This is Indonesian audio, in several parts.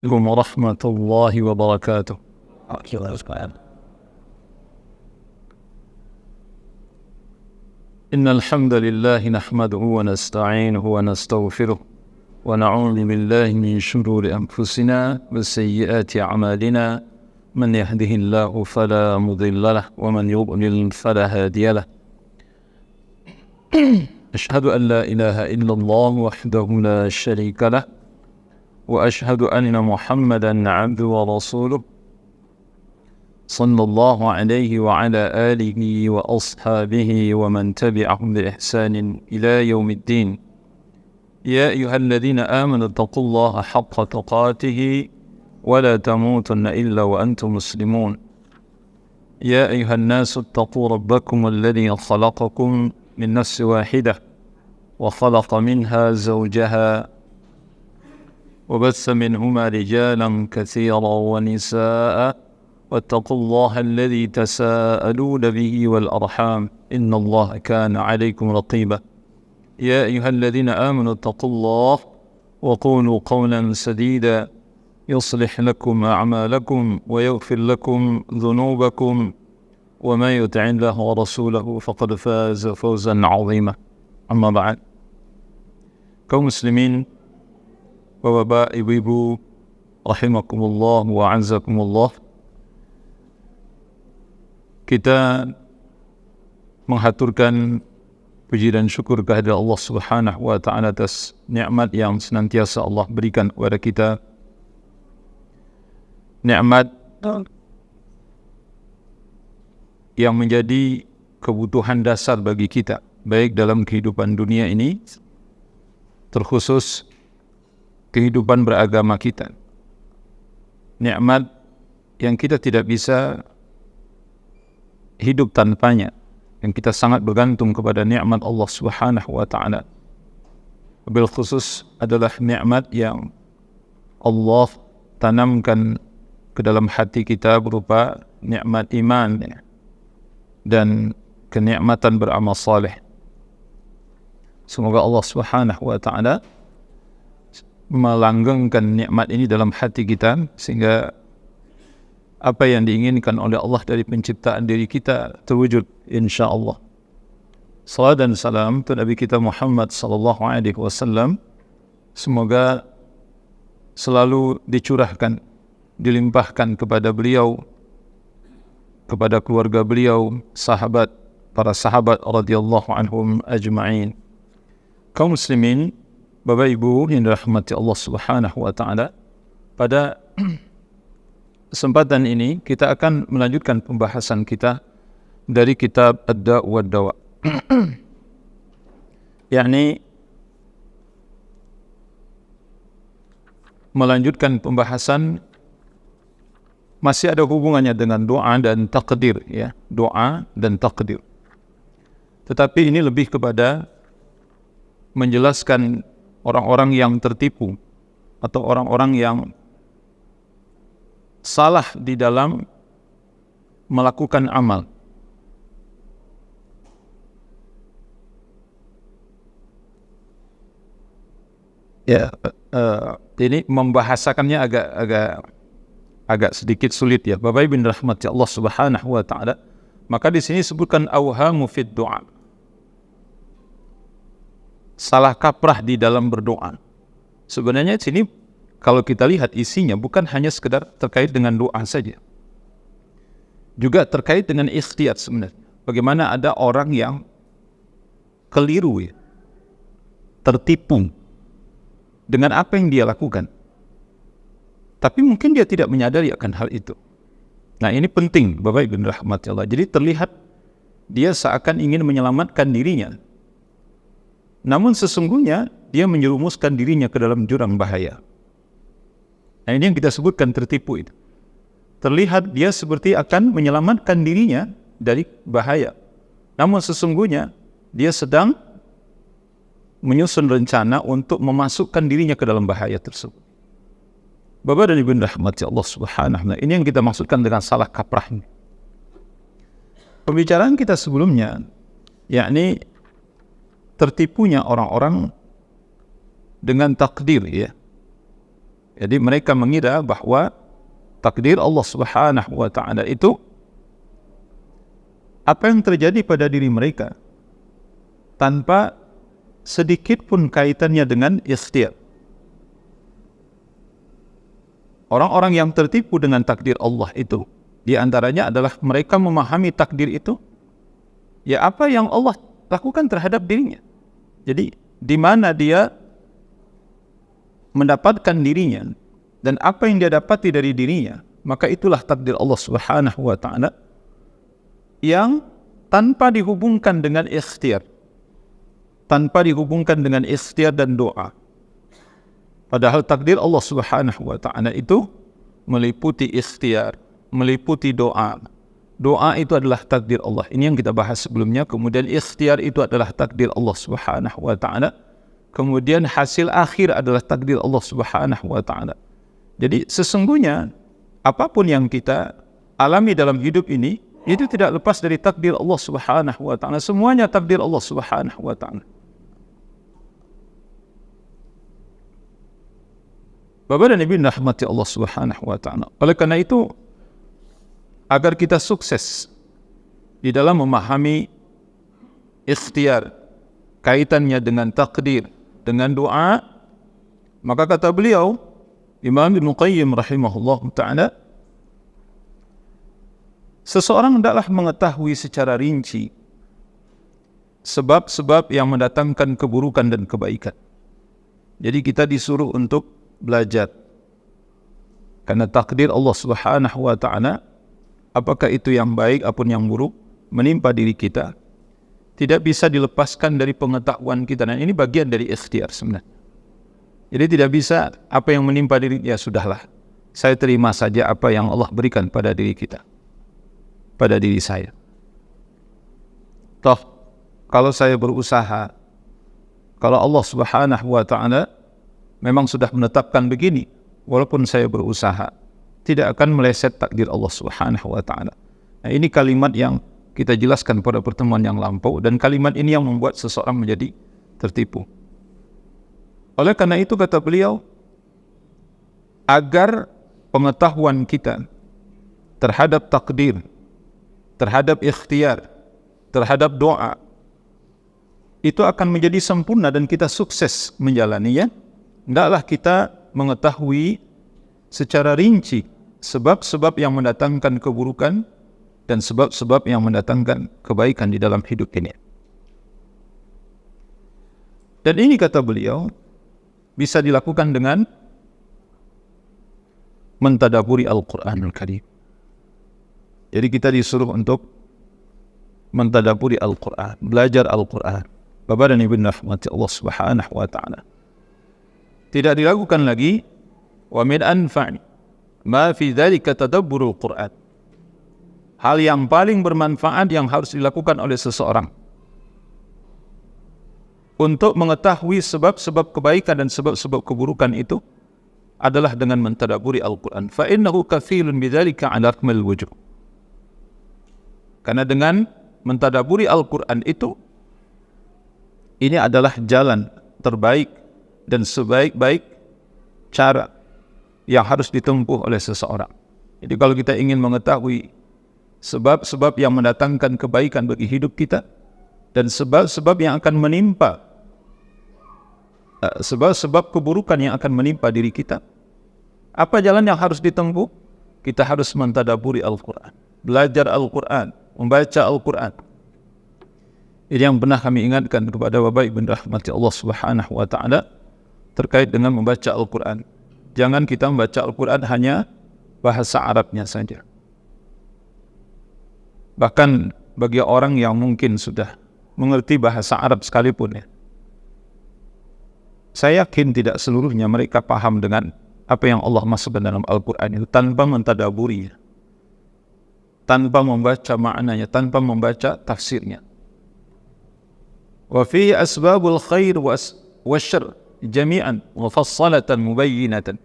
عليكم ورحمة الله وبركاته. إن الحمد لله نحمده ونستعينه ونستغفره ونعوذ بالله من شرور أنفسنا وسيئات أعمالنا، من يهده الله فلا مضل له ومن يضلل فلا هادي له. أشهد أن لا إله إلا الله وحده لا شريك له، وأشهد أن محمدا عبده ورسوله صلى الله عليه وعلى آله وأصحابه ومن تبعهم بإحسان إلى يوم الدين. يا أيها الذين آمنوا اتقوا الله حق تقاته ولا تموتن إلا وأنتم مسلمون. يا أيها الناس اتقوا ربكم الذي خلقكم من نفس واحدة وخلق منها زوجها وبث منهما رجالا كثيرا ونساء، واتقوا الله الذي تساءلون به والأرحام إن الله كان عليكم رقيبا. يا أيها الذين آمنوا اتقوا الله وقولوا قولا سديدا يصلح لكم أعمالكم ويغفر لكم ذنوبكم، ومن يطع الله ورسوله فقد فاز فوزا عظيما. أما بعد، kaum muslimin, Bapak, Ibu-ibu, rahimakumullah wa a'azzakumullah. Kita menghaturkan puji dan syukur kehadirat Allah Subhanahu wa taala atas nikmat yang senantiasa Allah berikan kepada kita. Nikmat yang menjadi kebutuhan dasar bagi kita, baik dalam kehidupan dunia ini, terkhusus kehidupan beragama kita. Nikmat yang kita tidak bisa hidup tanpanya, yang kita sangat bergantung kepada nikmat Allah Subhanahu wa taala. Bil khusus adalah nikmat yang Allah tanamkan ke dalam hati kita berupa nikmat iman dan kenikmatan beramal saleh. Semoga Allah Subhanahu wa taala melanggengkan nikmat ini dalam hati kita, sehingga apa yang diinginkan oleh Allah dari penciptaan diri kita terwujud insya-Allah. Salam dan salam untuk Nabi kita Muhammad sallallahu alaihi wasallam, semoga selalu dicurahkan, dilimpahkan kepada beliau, kepada keluarga beliau, sahabat, para sahabat radhiyallahu anhum ajma'in. Kaum muslimin, Bapak Ibu yang dirahmati Allah Subhanahu wa taala, pada kesempatan ini kita akan melanjutkan pembahasan kita dari kitab Ad-Da' wa Dawa. yakni melanjutkan pembahasan masih ada hubungannya dengan doa dan takdir, ya, doa dan takdir. Tetapi ini lebih kepada menjelaskan orang-orang yang tertipu atau orang-orang yang salah di dalam melakukan amal. Ya, ini membahasakannya agak sedikit sulit, ya. Bapak Ibu rahmati Allah Subhanahu wa taala. Maka di sini sebutkan awhamu fid du'a. Salah kaprah di dalam berdoa. Sebenarnya di sini kalau kita lihat isinya bukan hanya sekedar terkait dengan doa saja. Juga terkait dengan ikhtiyat sebenarnya. Bagaimana ada orang yang keliru, ya, tertipu dengan apa yang dia lakukan. Tapi mungkin dia tidak menyadari akan hal itu. Nah, ini penting Bapak Ibu rahmati Allah. Jadi terlihat dia seakan ingin menyelamatkan dirinya, namun sesungguhnya dia menyerumuskan dirinya ke dalam jurang bahaya. Nah, ini yang kita sebutkan tertipu itu. Terlihat dia seperti akan menyelamatkan dirinya dari bahaya, namun sesungguhnya dia sedang menyusun rencana untuk memasukkan dirinya ke dalam bahaya tersebut. Bapak dan Ibu rahmati Allah Subhanahu wa taala, ini yang kita maksudkan dengan salah kaprah ini. Pembicaraan kita sebelumnya, yakni tertipunya orang-orang dengan takdir, ya, Jadi mereka mengira bahwa takdir Allah Subhanahu wa ta'ala itu apa yang terjadi pada diri mereka tanpa sedikit pun kaitannya dengan ikhtiar. Orang-orang yang tertipu dengan takdir Allah itu, di antaranya adalah mereka memahami takdir itu, ya apa yang Allah lakukan terhadap dirinya. Jadi, di mana dia mendapatkan dirinya, dan apa yang dia dapati dari dirinya, maka itulah takdir Allah Subhanahu wa ta'ala yang tanpa dihubungkan dengan ikhtiar, tanpa dihubungkan dengan ikhtiar dan doa. Padahal takdir Allah Subhanahu wa ta'ala itu meliputi ikhtiar, meliputi doa. Doa itu adalah takdir Allah. Ini yang kita bahas sebelumnya. Kemudian ikhtiar itu adalah takdir Allah Subhanahu wa ta'ala. Kemudian hasil akhir adalah takdir Allah Subhanahu wa ta'ala. Jadi sesungguhnya apapun yang kita alami dalam hidup ini, itu tidak lepas dari takdir Allah Subhanahu wa ta'ala. Semuanya takdir Allah Subhanahu wa ta'ala. Bapak dan Ibu rahmati Allah Subhanahu wa ta'ala. Oleh karena itu, agar kita sukses di dalam memahami ikhtiar, kaitannya dengan takdir, dengan doa, maka kata beliau, Imam Ibn Qayyim rahimahullah ta'ala, seseorang hendaklah mengetahui secara rinci sebab-sebab yang mendatangkan keburukan dan kebaikan. Jadi kita disuruh untuk belajar. Karena takdir Allah Subhanahu wa ta'ala, apakah itu yang baik ataupun yang buruk, menimpa diri kita, tidak bisa dilepaskan dari pengetahuan kita. Dan ini bagian dari ikhtiar sebenarnya. Jadi tidak bisa apa yang menimpa diri, ya sudahlah, saya terima saja apa yang Allah berikan pada diri kita, pada diri saya. Toh, kalau saya berusaha, kalau Allah Subhanahu wa ta'ala memang sudah menetapkan begini, walaupun saya berusaha, tidak akan meleset takdir Allah Subhanahu wa ta'ala. Nah, ini kalimat yang kita jelaskan pada pertemuan yang lampau, dan kalimat ini yang membuat seseorang menjadi tertipu. Oleh karena itu kata beliau, agar pengetahuan kita terhadap takdir, terhadap ikhtiar, terhadap doa, itu akan menjadi sempurna dan kita sukses menjalaninya, hendaklah kita mengetahui secara rinci sebab-sebab yang mendatangkan keburukan dan sebab-sebab yang mendatangkan kebaikan di dalam hidup ini. Dan ini kata beliau bisa dilakukan dengan mentadaburi Al-Quranul Karim. Jadi kita disuruh untuk mentadaburi Al-Quran, belajar Al-Quran. Bapak dan Ibu rahmati Allah Subhanahu wa ta'ala. Tidak dilakukan lagi wa min anfa'i ma fi dzalika tadabburul Quran. Hal yang paling bermanfaat yang harus dilakukan oleh seseorang untuk mengetahui sebab-sebab kebaikan dan sebab-sebab keburukan itu adalah dengan mentadaburi Al-Quran. Fa innahu kathilun bidzalika 'ala akmal wujuh. Karena dengan mentadaburi Al-Quran itu, ini adalah jalan terbaik dan sebaik-baik cara yang harus ditempuh oleh seseorang. Jadi kalau kita ingin mengetahui sebab-sebab yang mendatangkan kebaikan bagi hidup kita dan sebab-sebab yang akan menimpa, sebab-sebab keburukan yang akan menimpa diri kita, apa jalan yang harus ditempuh? Kita harus mentadaburi Al-Quran, belajar Al-Quran, membaca Al-Quran. Ini yang pernah kami ingatkan kepada Bapak Ibu rahmati Allah Subhanahu wa ta'ala terkait dengan membaca Al-Quran. Jangan kita membaca Al-Quran hanya bahasa Arabnya saja. Bahkan bagi orang yang mungkin sudah mengerti bahasa Arab sekalipun, ya, saya yakin tidak seluruhnya mereka paham dengan apa yang Allah masukkan dalam Al-Quran itu tanpa mentadaburinya, tanpa membaca maknanya, tanpa membaca tafsirnya. Wa fi asbabul khair wasyarr jami'an mufassalatan mubayyinatan.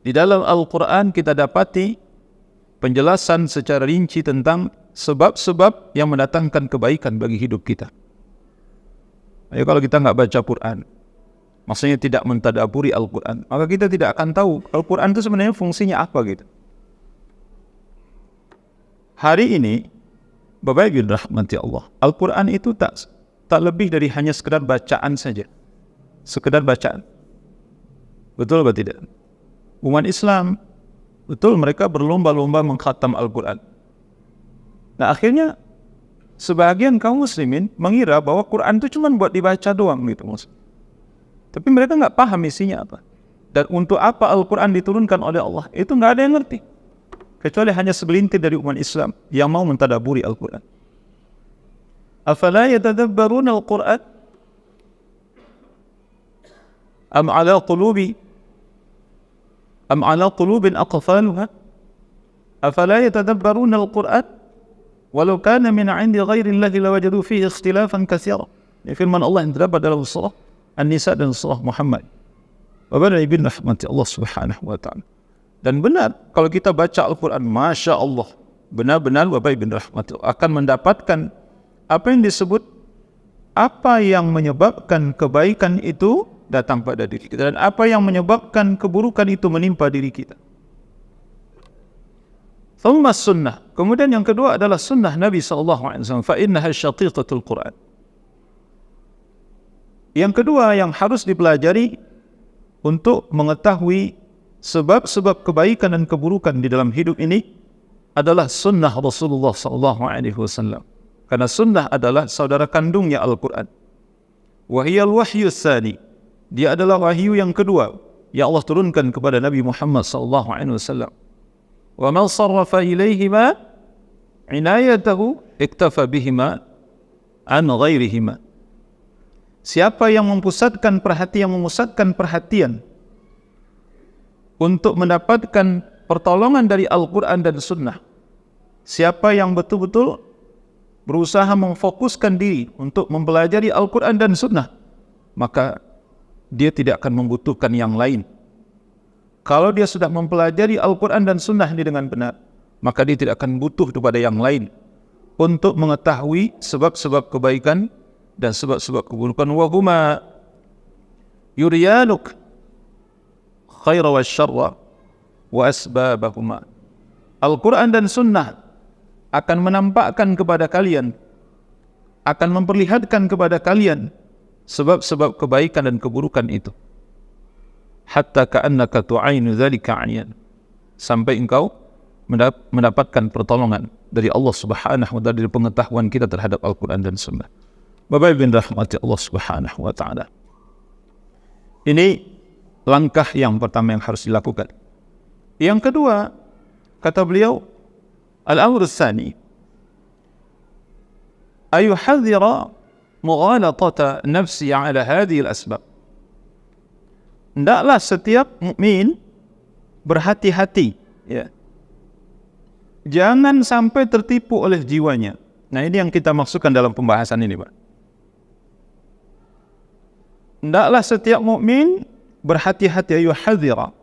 Di dalam Al-Quran kita dapati penjelasan secara rinci tentang sebab-sebab yang mendatangkan kebaikan bagi hidup kita. Ayo, kalau kita nggak baca Quran, maksudnya tidak mentadaburi Al-Quran, maka kita tidak akan tahu Al-Quran itu sebenarnya fungsinya apa gitu. Hari ini, Bapak Ibu rahmati Allah, Al-Quran itu tak lebih dari hanya sekedar bacaan saja. Sekedar bacaan. Betul atau tidak? Umat Islam, betul mereka berlomba-lomba mengkhatam Al-Quran. Nah akhirnya, sebagian kaum muslimin mengira bahwa Quran itu cuma buat dibaca doang gitu. Tapi mereka nggak paham isinya apa. Dan untuk apa Al-Quran diturunkan oleh Allah, itu nggak ada yang ngerti. Kecuali hanya segelintir dari umat Islam yang mau mentadaburi Al-Quran. Afala yatadabbaruna Al-Quran? Am ala qulubin aqfaluha? Afala yatadabbaruna Al-Quran? Walau kana min 'indi ghairi Allahi lawajadu fihi ikhtilafan katsira. Ini firman Allah yang terdapat dalam surah An-Nisa dan surah Muhammad. Bapak dan Ibu rahmati Allah Subhanahu wa taala. Dan benar, kalau kita baca Al-Quran, Masya Allah, benar-benar Bapak Ibu rahmati Allah akan mendapatkan apa yang disebut, apa yang menyebabkan kebaikan itu datang pada diri kita, dan apa yang menyebabkan keburukan itu menimpa diri kita. Thumma sunnah. Kemudian yang kedua adalah sunnah Nabi SAW. Fa innaha syaqiqatul Quran. Yang kedua yang harus dipelajari untuk mengetahui sebab-sebab kebaikan dan keburukan di dalam hidup ini adalah sunnah Rasulullah SAW. Karena sunnah adalah saudara kandungnya Al-Quran. Wahiyal wahyu tsani. Dia adalah wahyu yang kedua yang Allah turunkan kepada Nabi Muhammad SAW. Wa man sarrafa ilaihima inayatahu iktafa bihima an ghairihima. Siapa yang memusatkan perhatian untuk mendapatkan pertolongan dari Al-Quran dan Sunnah, siapa yang betul-betul berusaha memfokuskan diri untuk mempelajari Al-Quran dan Sunnah, maka dia tidak akan membutuhkan yang lain. Kalau dia sudah mempelajari Al-Quran dan Sunnah ini dengan benar, maka dia tidak akan butuh kepada yang lain untuk mengetahui sebab-sebab kebaikan dan sebab-sebab keburukan. Wahuma yuriyanuk khaira wa syarra wa asbabahuma. Al-Quran dan Sunnah akan menampakkan kepada kalian, akan memperlihatkan kepada kalian sebab-sebab kebaikan dan keburukan itu. Hatta ka'annaka tu'ainu dzalika 'ayyan. Sampai engkau mendapatkan pertolongan dari Allah Subhanahu wa taala, dari pengetahuan kita terhadap Al-Quran dan Sunnah. Bapak Ibu rahmati Allah Subhanahu wa taala. Ini langkah yang pertama yang harus dilakukan. Yang kedua, kata beliau, al-amr tsani ayuhadhdhira mughalatata nafsi ala hadhihi al-asbab. Hendaklah setiap mukmin berhati-hati, ya. Jangan sampai tertipu oleh jiwanya. Nah, ini yang kita maksudkan dalam pembahasan ini, Pak. Hendaklah setiap mukmin berhati-hati, ayuhadhdhira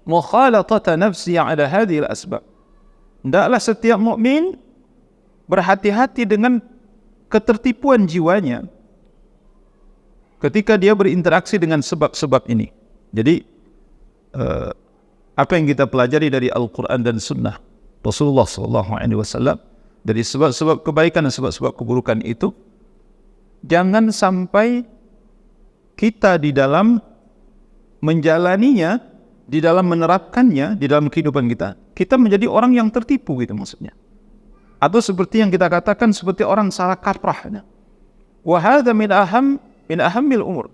mughalatata nafsi ala hadhihi al-asbab. Hendaklah setiap mukmin berhati-hati dengan ketertipuan jiwanya ketika dia berinteraksi dengan sebab-sebab ini. Jadi apa yang kita pelajari dari Al-Quran dan Sunnah Rasulullah SAW dari sebab-sebab kebaikan dan sebab-sebab keburukan itu, jangan sampai kita di dalam menjalaninya, di dalam menerapkannya di dalam kehidupan kita menjadi orang yang tertipu gitu maksudnya. Atau seperti yang kita katakan seperti orang salah kaprah. Wa hadza min ahammil umur.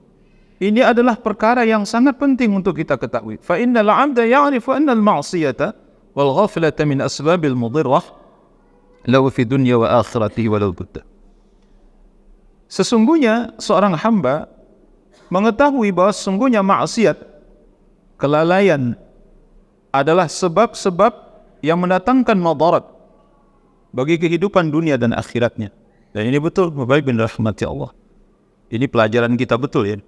Ini adalah perkara yang sangat penting untuk kita ketahui. Fa innal 'abda ya'rifu anna al-ma'siyata wal ghaflata min asbabil mudirrah lahu fi dunya wa akhiratihi walau budda. Sesungguhnya seorang hamba mengetahui bahwa sesungguhnya maksiat, kelalaian adalah sebab-sebab yang mendatangkan madarat bagi kehidupan dunia dan akhiratnya. Dan ini betul, Bapak Ibu rahmati Allah. Ini pelajaran kita betul ya.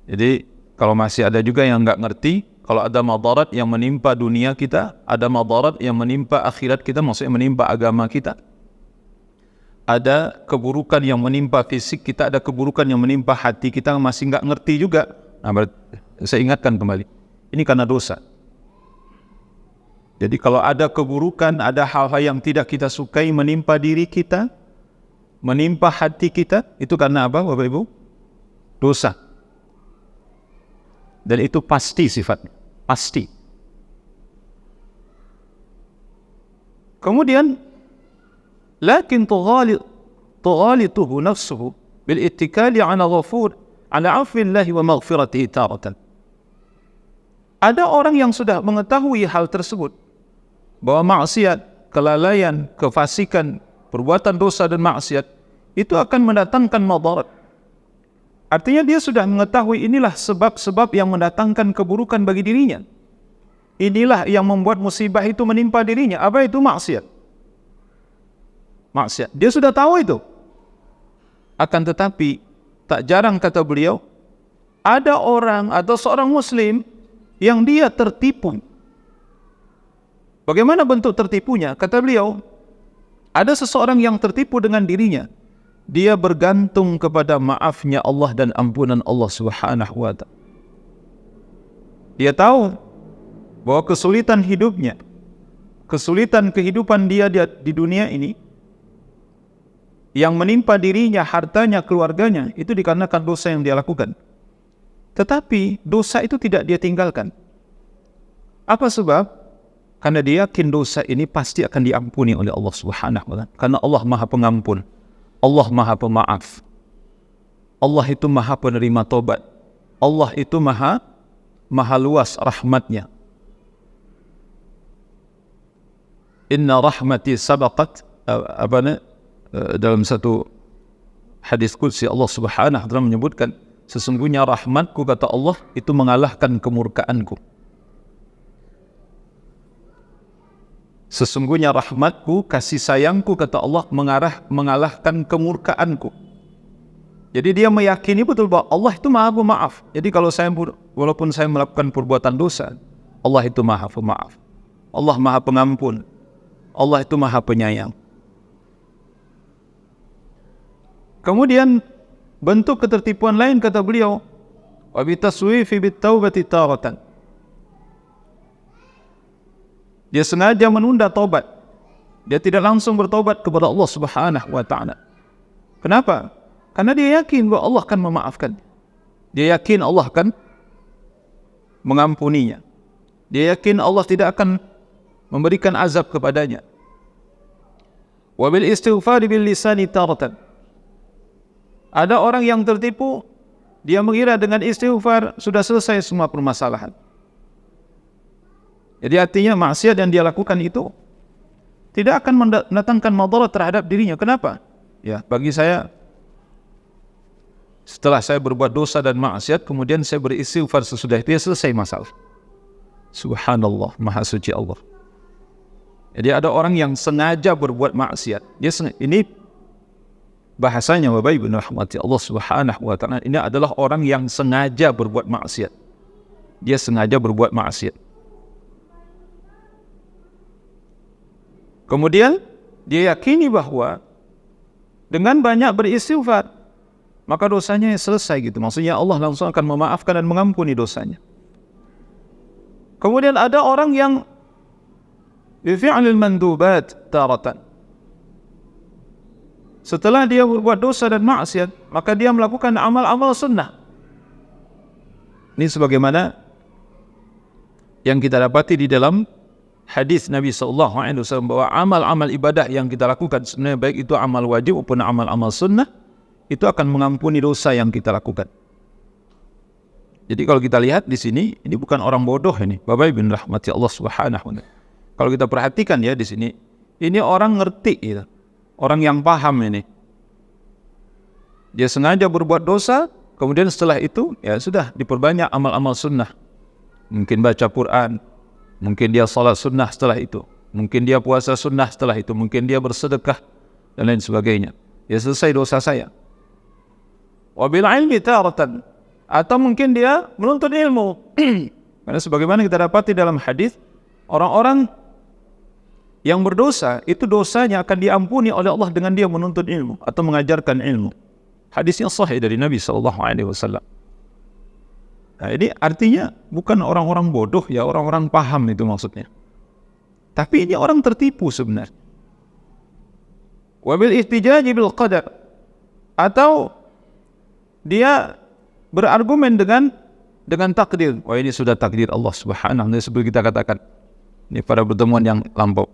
Jadi kalau masih ada juga yang nggak ngerti, kalau ada madarat yang menimpa dunia kita, ada madarat yang menimpa akhirat kita, maksudnya menimpa agama kita, ada keburukan yang menimpa fisik kita, ada keburukan yang menimpa hati kita, masih nggak ngerti juga. Nah, saya ingatkan kembali, ini karena dosa. Jadi kalau ada keburukan, ada hal-hal yang tidak kita sukai menimpa diri kita, menimpa hati kita, itu karena apa, Bapak Ibu? Dosa. Dan itu pasti sifatnya, pasti. Kemudian, lakin tughalituhu nafsuhu bil ittikali ala ghafur, ala afillahi wa maghfiratihi taratan. Ada orang yang sudah mengetahui hal tersebut, bahwa maksiat, kelalaian, kefasikan, perbuatan dosa dan maksiat itu akan mendatangkan madarat. Artinya dia sudah mengetahui inilah sebab-sebab yang mendatangkan keburukan bagi dirinya. Inilah yang membuat musibah itu menimpa dirinya. Apa itu maksiat? Maksiat. Dia sudah tahu itu. Akan tetapi, tak jarang kata beliau, ada orang atau seorang muslim yang dia tertipu. Bagaimana bentuk tertipunya? Kata beliau, ada seseorang yang tertipu dengan dirinya. Dia bergantung kepada maafnya Allah dan ampunan Allah Subhanahu wa ta'ala. Dia tahu bahwa kesulitan hidupnya, kesulitan kehidupan dia di dunia ini, yang menimpa dirinya, hartanya, keluarganya, itu dikarenakan dosa yang dia lakukan. Tetapi dosa itu tidak dia tinggalkan. Apa sebab? Karena dia yakin dosa ini pasti akan diampuni oleh Allah Subhanahu wa ta'ala. Karena Allah Maha Pengampun, Allah Maha Pemaaf, Allah itu Maha Penerima Tobat, Allah itu Maha luas rahmatnya. Inna rahmati sabaqat, dalam satu hadis qudsi Allah Subhanahu wa ta'ala menyebutkan, sesungguhnya rahmatku, kata Allah, itu mengalahkan kemurkaanku. Sesungguhnya rahmatku, kasih sayangku, kata Allah, mengalahkan kemurkaanku. Jadi dia meyakini betul bahwa Allah itu Maha Pemaaf. Jadi kalau walaupun saya melakukan perbuatan dosa, Allah itu Maha Pemaaf, Allah Maha Pengampun, Allah itu Maha Penyayang. Kemudian bentuk ketertipuan lain, kata beliau, wa bitaswifi bitaubati taratan. Dia sengaja menunda taubat. Dia tidak langsung bertobat kepada Allah Subhanahu wa ta'ala. Kenapa? Karena dia yakin bahwa Allah akan memaafkan. Dia yakin Allah akan mengampuninya. Dia yakin Allah tidak akan memberikan azab kepadanya. Wa bil istighfari bil lisani taratan. Ada orang yang tertipu, dia mengira dengan istighfar sudah selesai semua permasalahan. Jadi artinya maksiat yang dia lakukan itu tidak akan mendatangkan madarat terhadap dirinya. Kenapa? Ya, bagi saya, setelah saya berbuat dosa dan maksiat, kemudian saya beristighfar sesudah itu, selesai masalah. Subhanallah, Maha Suci Allah. Jadi ada orang yang sengaja berbuat maksiat. Ini bahasanya, Bapak Ibu rahmati Allah Subhanahu wa ta'ala, ini adalah orang yang sengaja berbuat maksiat. Dia sengaja berbuat maksiat. Kemudian dia yakini bahwa dengan banyak beristighfar maka dosanya selesai gitu. Maksudnya Allah langsung akan memaafkan dan mengampuni dosanya. Kemudian ada orang yang bifi'lil mandubat taratan. Setelah dia berbuat dosa dan maksiat, maka dia melakukan amal-amal sunnah. Ini sebagaimana yang kita dapati di dalam hadis Nabi SAW, bahwa amal-amal ibadah yang kita lakukan, sebenarnya baik itu amal wajib maupun amal-amal sunnah, itu akan mengampuni dosa yang kita lakukan. Jadi kalau kita lihat di sini, ini bukan orang bodoh ini, Bapak Ibu rahmati Allah Subhanahu wa ta'ala. Kalau kita perhatikan ya di sini, ini orang ngerti gitu. Orang yang paham ini. Dia sengaja berbuat dosa, kemudian setelah itu ya sudah diperbanyak amal-amal sunnah. Mungkin baca Quran, mungkin dia salat sunnah setelah itu, mungkin dia puasa sunnah setelah itu, mungkin dia bersedekah dan lain sebagainya. Ya selesai dosa saya. Wabil ilmi taratan, atau mungkin dia menuntut ilmu. Karena sebagaimana kita dapati dalam hadis, orang-orang Yang berdosa itu dosanya akan diampuni oleh Allah dengan dia menuntut ilmu atau mengajarkan ilmu. Hadisnya sahih dari Nabi SAW. Nah, ini artinya bukan orang-orang bodoh ya, orang-orang paham itu maksudnya. Tapi ini orang tertipu sebenarnya. Wabil ihtijaji bil qadar, atau dia berargumen dengan takdir. Wah, ini sudah takdir Allah Subhanahu wa taala, seperti kita katakan ini pada pertemuan yang lampau.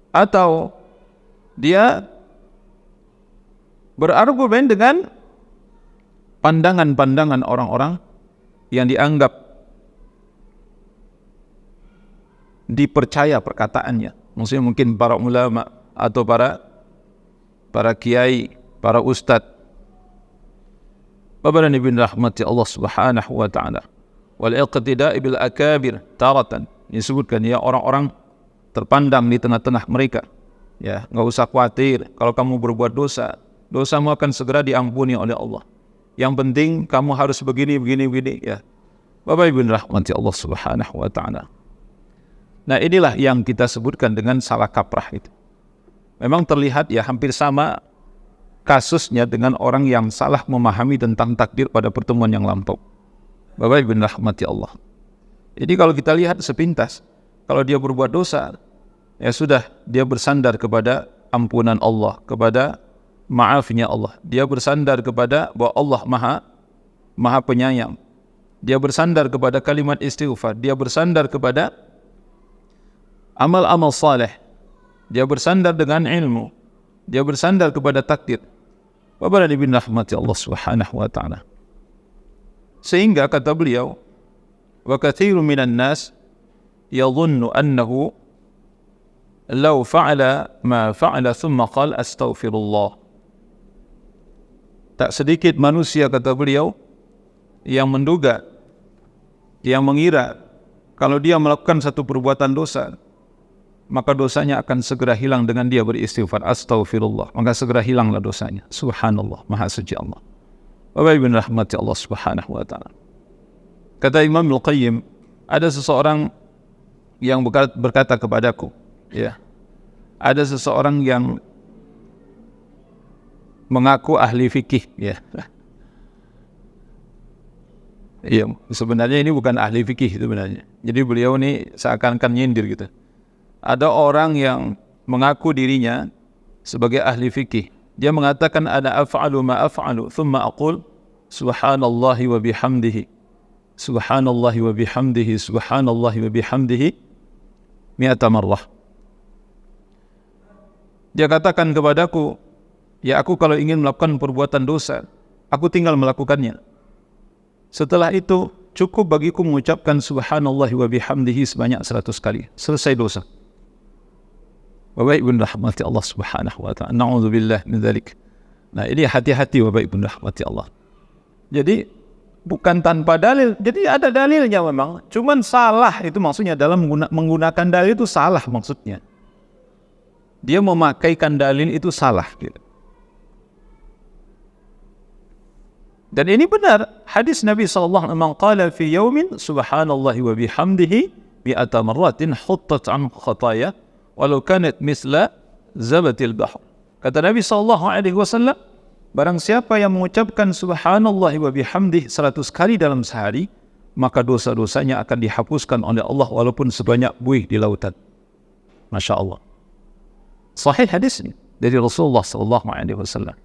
Atau dia berargumen dengan pandangan-pandangan orang-orang yang dianggap dipercaya perkataannya. Maksudnya mungkin para ulama atau para kiai, para ustadz. Bapak dan Ibu rahmati Allah Subhanahu wa taala. Wal iqtida'i bil akabir taratan. Disebutkan ya, orang-orang terpandang di tengah-tengah mereka. Ya, enggak usah khawatir kalau kamu berbuat dosa, dosamu akan segera diampuni oleh Allah. Yang penting kamu harus begini ya. Bapak Ibu rahmati Allah Subhanahu wa taala. Nah, inilah yang kita sebutkan dengan salah kaprah itu. Memang terlihat ya hampir sama kasusnya dengan orang yang salah memahami tentang takdir pada pertemuan yang lampau. Bapak Ibu rahmati Allah. Jadi kalau kita lihat sepintas, kalau dia berbuat dosa, ya sudah, dia bersandar kepada ampunan Allah, kepada maafnya Allah. Dia bersandar kepada bahwa Allah maha penyayang. Dia bersandar kepada kalimat istighfar. Dia bersandar kepada amal-amal saleh. Dia bersandar dengan ilmu. Dia bersandar kepada takdir. Bapak dan Ibu rahmati Allah Subhanahu wa taala. Sehingga kata beliau, wa katsirun minan nas yadhunnu annahu law fa'ala ma fa'ala thumma qala astaghfirullah. Tak sedikit manusia, kata beliau, yang menduga, yang mengira kalau dia melakukan satu perbuatan dosa, maka dosanya akan segera hilang dengan dia beristighfar astaghfirullah, maka segera hilanglah dosanya. Subhanallah, maha suci Allah. Bapak Ibu rahmati Allah Subhanahu wa taala. Kata Imam Al-Qayyim, ada seseorang yang berkata kepadaku, ya, ada seseorang yang mengaku ahli fikih, ya. Iya, sebenarnya ini bukan ahli fikih sebenarnya. Jadi beliau ini seakan-akan nyindir gitu. Ada orang yang mengaku dirinya sebagai ahli fikih. Dia mengatakan ana af'alu ma af'alu thumma aqul subhanallahi wa bihamdihi. Subhanallahi wa bihamdihi, subhanallahi wa bihamdihi mi'ata marrah. Dia katakan kepadaku, ya aku kalau ingin melakukan perbuatan dosa, aku tinggal melakukannya. Setelah itu cukup bagiku mengucapkan subhanallahi wa bihamdihi sebanyak 100 kali. Selesai dosa. Bapak Ibu rahmati Allah Subhanahu wa taala. Na'udzubillah min dzalik. Nah, ini hati-hati Bapak Ibu rahmati Allah. Jadi bukan tanpa dalil. Jadi ada dalilnya memang. Cuman salah itu maksudnya dalam menggunakan dalil itu salah maksudnya. Dia memakaikan dalil itu salah gitu. Dan ini benar. Hadis Nabi sallallahu alaihi wasallam qala fi yaumin subhanallahi wa bihamdihi mi'ata marratin huttat an khataya walau kanat misla zabatil bahr. Kata Nabi sallallahu alaihi wasallam, barang siapa yang mengucapkan subhanallahi wa bihamdihi 100 kali dalam sehari, maka dosa-dosanya akan dihapuskan oleh Allah walaupun sebanyak buih di lautan. Masya Allah. Sahih hadis ini dari Rasulullah sallallahu alaihi wasallam.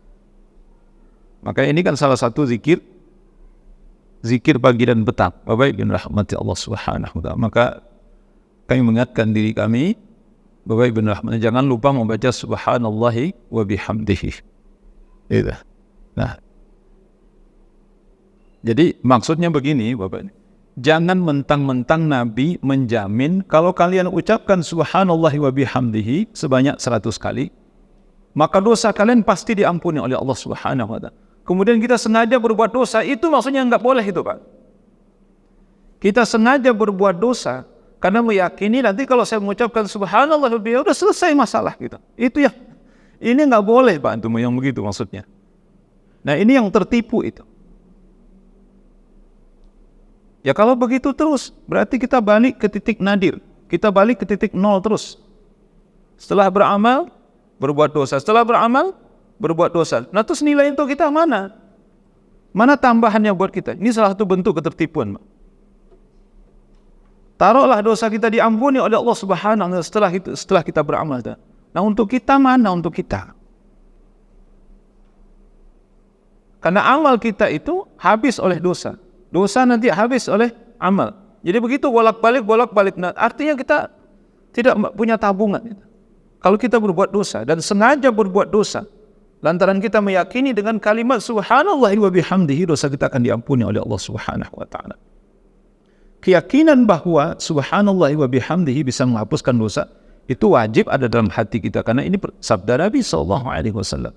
Maka ini kan salah satu zikir pagi dan petang. Bapak Ibu rahmati Allah Subhanahu wa taala. Maka kami mengingatkan diri kami, Bapak Ibu rahmati, jangan lupa membaca subhanallahi wa bihamdihi. Itu. Nah. Jadi maksudnya begini, Bapak. Jangan mentang-mentang Nabi menjamin kalau kalian ucapkan subhanallahi wa bihamdihi sebanyak 100 kali, maka dosa kalian pasti diampuni oleh Allah Subhanahu wa taala. Kemudian kita sengaja berbuat dosa, itu maksudnya enggak boleh itu, Pak. Kita sengaja berbuat dosa karena meyakini nanti kalau saya mengucapkan subhanallah udah selesai masalah gitu. Itu ya. Ini enggak boleh, Pak, antum yang begitu maksudnya. Nah, ini yang tertipu itu. Ya kalau begitu terus, berarti kita balik ke titik nadir. Kita balik ke titik nol terus. Setelah beramal, berbuat dosa. Setelah beramal, berbuat dosa. Nah terus nilai untuk kita mana? Mana tambahannya buat kita? Ini salah satu bentuk ketertipuan. Taruhlah dosa kita diampuni oleh Allah Subhanahu wa Ta'ala setelah kita beramal. Nah untuk kita mana untuk kita? Karena amal kita itu habis oleh dosa. Dosa nanti habis oleh amal. Jadi begitu bolak-balik. Nah, artinya kita tidak punya tabungan. Kalau kita berbuat dosa dan sengaja berbuat dosa, lantaran kita meyakini dengan kalimat subhanallahi wa bihamdihi, dosa kita akan diampuni oleh Allah Subhanahu wa Ta'ala. Keyakinan bahwa subhanallahi wa bihamdihi bisa menghapuskan dosa itu wajib ada dalam hati kita, karena ini sabda Nabi SAW.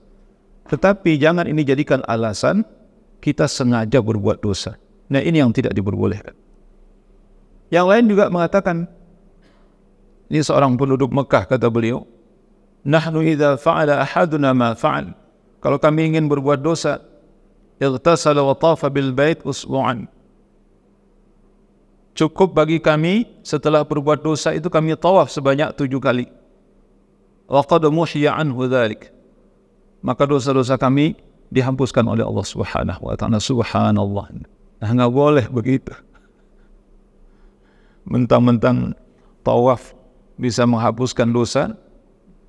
Tetapi jangan ini jadikan alasan kita sengaja berbuat dosa. Nah ini yang tidak diperbolehkan. Yang lain juga mengatakan, ini seorang penduduk Mekah kata beliau, nahnu idza fa'ala ahaduna ma fa'al. Kalau kami ingin berbuat dosa, ightasala wa tafa bil bait usbu'an. Cukup bagi kami setelah berbuat dosa itu kami tawaf sebanyak 7 kali. Wa qad muhya anhu dzalik. Maka dosa-dosa kami dihapuskan oleh Allah Subhanahu wa Ta'ala. Subhanallah. Nah, enggak boleh begitu. Mentang-mentang tawaf bisa menghapuskan dosa,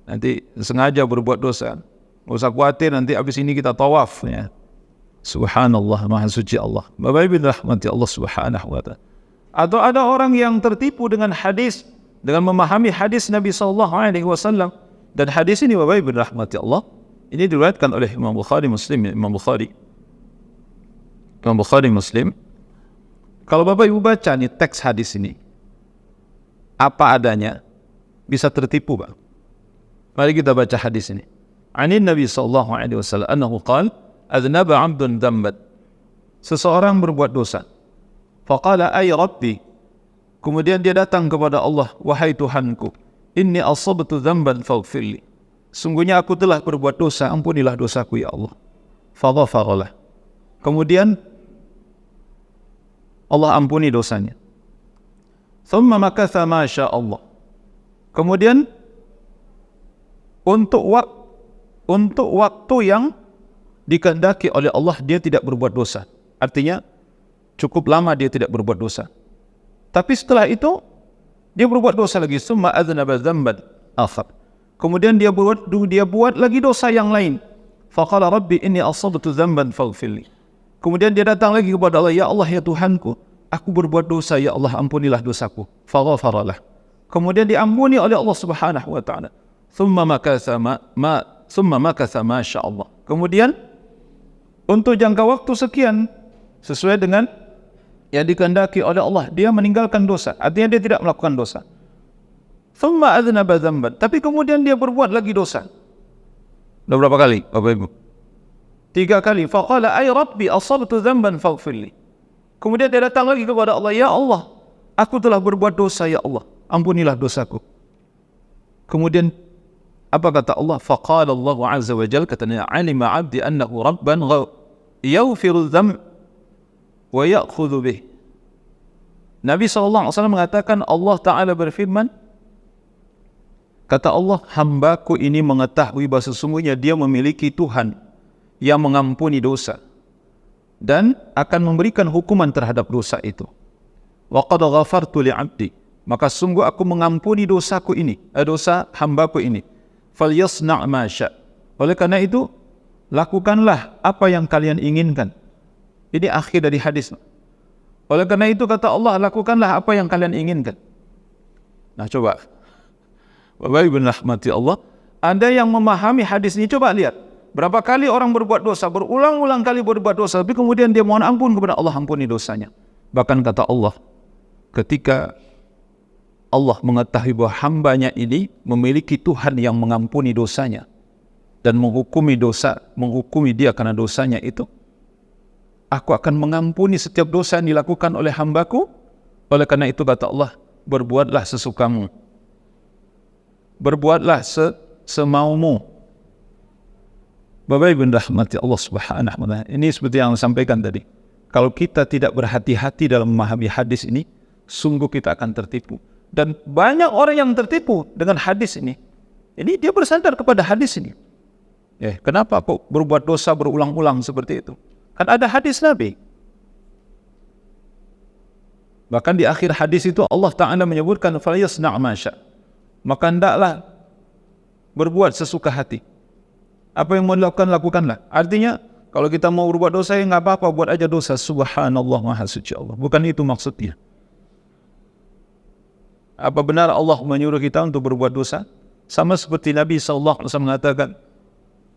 nanti sengaja berbuat dosa. Enggak usah khawatir nanti habis ini kita tawaf ya. Subhanallah, Maha Suci Allah. Bapak Ibu rahmati Allah Subhanahu wa Ta'ala. Atau ada orang yang tertipu dengan hadis, dengan memahami hadis Nabi SAW. Dan hadis ini Bapak Ibu rahmati Allah, ini diriwayatkan oleh Imam Bukhari Muslim. Imam Bukhari Muslim. Kalau Bapak Ibu baca nih teks hadis ini, apa adanya, bisa tertipu Pak. Mari kita baca hadis ini. Anin Nabi SAW annahu qala adnaba 'abdun dhanban. Seseorang berbuat dosa. Faqala ay Rabbi. Kemudian dia datang kepada Allah, wahai Tuhanku, inni asabtu dhanban faghfirli. Sungguhnya aku telah berbuat dosa, ampunilah dosaku ya Allah. Faghfaralah. Kemudian Allah ampuni dosanya. Thumma makatha ma syaa Allah. Kemudian untuk waktu yang dikehendaki oleh Allah dia tidak berbuat dosa. Artinya cukup lama dia tidak berbuat dosa. Tapi setelah itu dia berbuat dosa lagi. Summa adznaba dzamban akhar. Kemudian dia buat lagi dosa yang lain. Faqala Rabbi inni asabtu dzamban faghfirli. Kemudian dia datang lagi kepada Allah, ya Allah ya Tuhanku, aku berbuat dosa, ya Allah ampunilah dosaku. Faghfaralah. Kemudian diampuni oleh Allah Subhanahu wa Ta'ala. Thumma makatha ma syaa Allah. Kemudian untuk jangka waktu sekian sesuai dengan yang dikehendaki oleh Allah, dia meninggalkan dosa. Artinya dia tidak melakukan dosa. Thumma adznaba dzamban. Tapi kemudian dia berbuat lagi dosa. Sudah berapa kali Bapak Ibu? 3 kali. Faqala ay Rabbi asabtu dzamban faghfirli. Kemudian dia datang lagi kepada Allah, ya Allah, aku telah berbuat dosa ya Allah, ampunilah dosaku. Kemudian apa kata Allah? Faqala Allah azza wa jalla, katanya alima 'abdi annahu rabban yaghfiru dzamb wa ya'khudhu bih. Nabi SAW mengatakan, Allah Ta'ala berfirman, kata Allah, hambaku ini mengetahui bahwa sesungguhnya dia memiliki Tuhan yang mengampuni dosa dan akan memberikan hukuman terhadap dosa itu. Wa qad ghafartu li 'abdi, maka sungguh aku mengampuni dosaku ini, dosa hambaku ini. Falyasna' ma sya'. Oleh karena itu, lakukanlah apa yang kalian inginkan. Ini akhir dari hadis. Oleh karena itu kata Allah, lakukanlah apa yang kalian inginkan. Nah coba, Bapak Ibu rahmati Allah, Anda yang memahami hadis ini, coba lihat. Berapa kali orang berbuat dosa, berulang-ulang kali berbuat dosa, tapi kemudian dia mohon ampun kepada Allah, ampuni dosanya. Bahkan kata Allah, ketika Allah mengetahui bahwa hambanya ini memiliki Tuhan yang mengampuni dosanya dan menghukumi dia karena dosanya itu, aku akan mengampuni setiap dosa yang dilakukan oleh hambaku. Oleh karena itu kata Allah, berbuatlah sesukamu, berbuatlah semaumu. Bapak Ibu rahmati Allah Subhanahu wa Ta'ala. Ini seperti yang saya sampaikan tadi. Kalau kita tidak berhati-hati dalam memahami hadis ini, sungguh kita akan tertipu. Dan banyak orang yang tertipu dengan hadis ini. Ini dia bersandar kepada hadis ini. Kenapa kok berbuat dosa berulang-ulang seperti itu? Kan ada hadis Nabi. Bahkan di akhir hadis itu Allah Ta'ala menyebutkan falyasna' ma sya'. Maka hendaklah berbuat sesuka hati. Apa yang mau dilakukan, lakukanlah. Artinya kalau kita mau berbuat dosa, ya nggak apa-apa, buat aja dosa. Subhanallah, maha suci Allah. Bukan itu maksudnya. Apa benar Allah menyuruh kita untuk berbuat dosa? Sama seperti Nabi SAW mengatakan,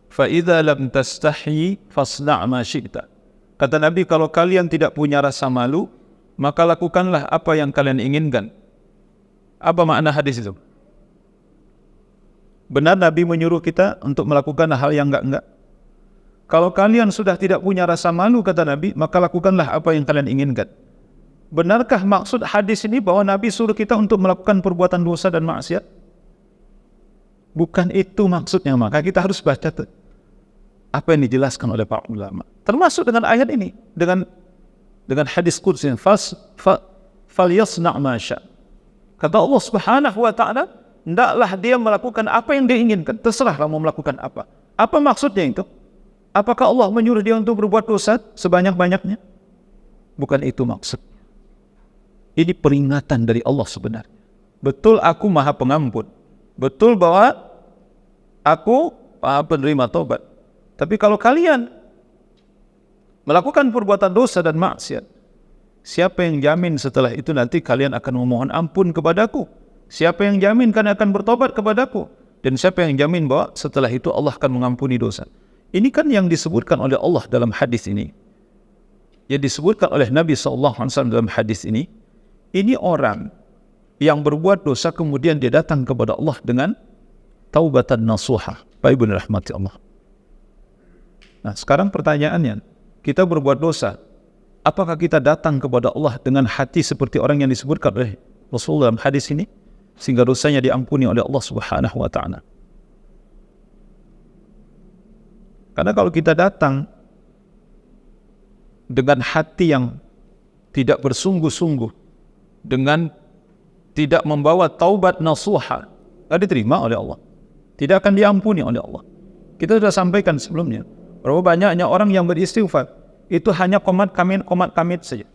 فَإِذَا لَمْ تَسْتَحْيِ فَاصْنَعْ مَا شِئْتَ. Kata Nabi, kalau kalian tidak punya rasa malu, maka lakukanlah apa yang kalian inginkan. Apa makna hadis itu? Benar Nabi menyuruh kita untuk melakukan hal yang enggak. Kalau kalian sudah tidak punya rasa malu, kata Nabi, maka lakukanlah apa yang kalian inginkan. Benarkah maksud hadis ini bahwa Nabi suruh kita untuk melakukan perbuatan dosa dan maksiat? Bukan itu maksudnya. Maka kita harus baca apa yang dijelaskan oleh para ulama. Termasuk dengan ayat ini, dengan hadis qudsi, falyasna' ma sya'. Kata Allah Subhanahu wa ta'ala, hendaklah dia melakukan apa yang dia inginkan. Terserahlah mau melakukan apa. Apa maksudnya itu? Apakah Allah menyuruh dia untuk berbuat dosa sebanyak-banyaknya? Bukan itu maksud. Ini peringatan dari Allah sebenarnya. Betul aku maha pengampun. Betul bahwa aku maha penerima taubat. Tapi kalau kalian melakukan perbuatan dosa dan maksiat, siapa yang jamin setelah itu nanti kalian akan memohon ampun kepadaku? Siapa yang jamin kalian akan bertobat kepadaku? Dan siapa yang jamin bahwa setelah itu Allah akan mengampuni dosa? Ini kan yang disebutkan oleh Allah dalam hadis ini. Yang disebutkan oleh Nabi SAW dalam hadis ini. Ini orang yang berbuat dosa kemudian dia datang kepada Allah dengan taubatan nasuha. Baik Ibu rahmati Allah. Nah, sekarang pertanyaannya, kita berbuat dosa, apakah kita datang kepada Allah dengan hati seperti orang yang disebutkan oleh Rasulullah dalam hadis ini, sehingga dosanya diampuni oleh Allah Subhanahu wa ta'ala? Karena kalau kita datang dengan hati yang tidak bersungguh-sungguh, dengan tidak membawa taubat nasuha, tidak diterima oleh Allah, tidak akan diampuni oleh Allah. Kita sudah sampaikan sebelumnya, berapa banyaknya orang yang beristighfar itu hanya komat kamit saja.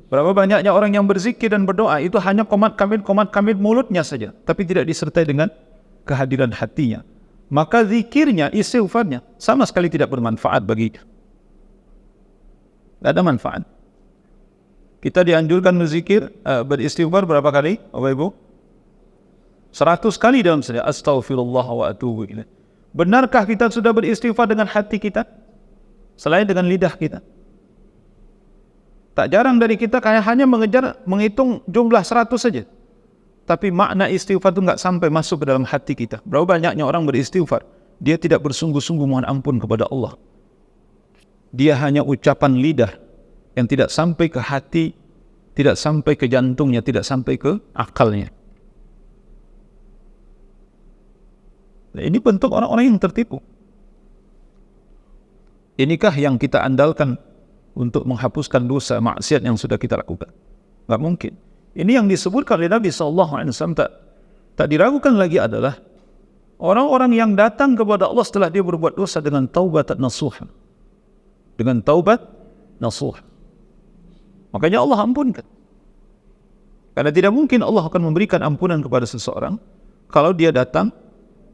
Berapa banyaknya orang yang berzikir dan berdoa itu hanya komat kamit mulutnya saja, tapi tidak disertai dengan kehadiran hatinya. Maka zikirnya, istighfarnya sama sekali tidak bermanfaat baginya. Tidak ada manfaat. Kita dianjurkan berzikir, beristighfar berapa kali, Bapak Ibu? 100 kali dalam sehari. Astaghfirullah wa atubu ilaih. Benarkah kita sudah beristighfar dengan hati kita, selain dengan lidah kita? Tak jarang dari kita kayak hanya menghitung jumlah 100 saja. Tapi makna istighfar itu enggak sampai masuk ke dalam hati kita. Berapa banyaknya orang beristighfar, dia tidak bersungguh-sungguh mohon ampun kepada Allah. Dia hanya ucapan lidah yang tidak sampai ke hati, tidak sampai ke jantungnya, tidak sampai ke akalnya. Nah, ini bentuk orang-orang yang tertipu. Inikah yang kita andalkan untuk menghapuskan dosa maksiat yang sudah kita lakukan? Enggak mungkin. Ini yang disebutkan oleh Nabi SAW tak diragukan lagi adalah orang-orang yang datang kepada Allah setelah dia berbuat dosa dengan taubat nasuha. Dengan taubat nasuha. Makanya Allah ampunkan. Karena tidak mungkin Allah akan memberikan ampunan kepada seseorang kalau dia datang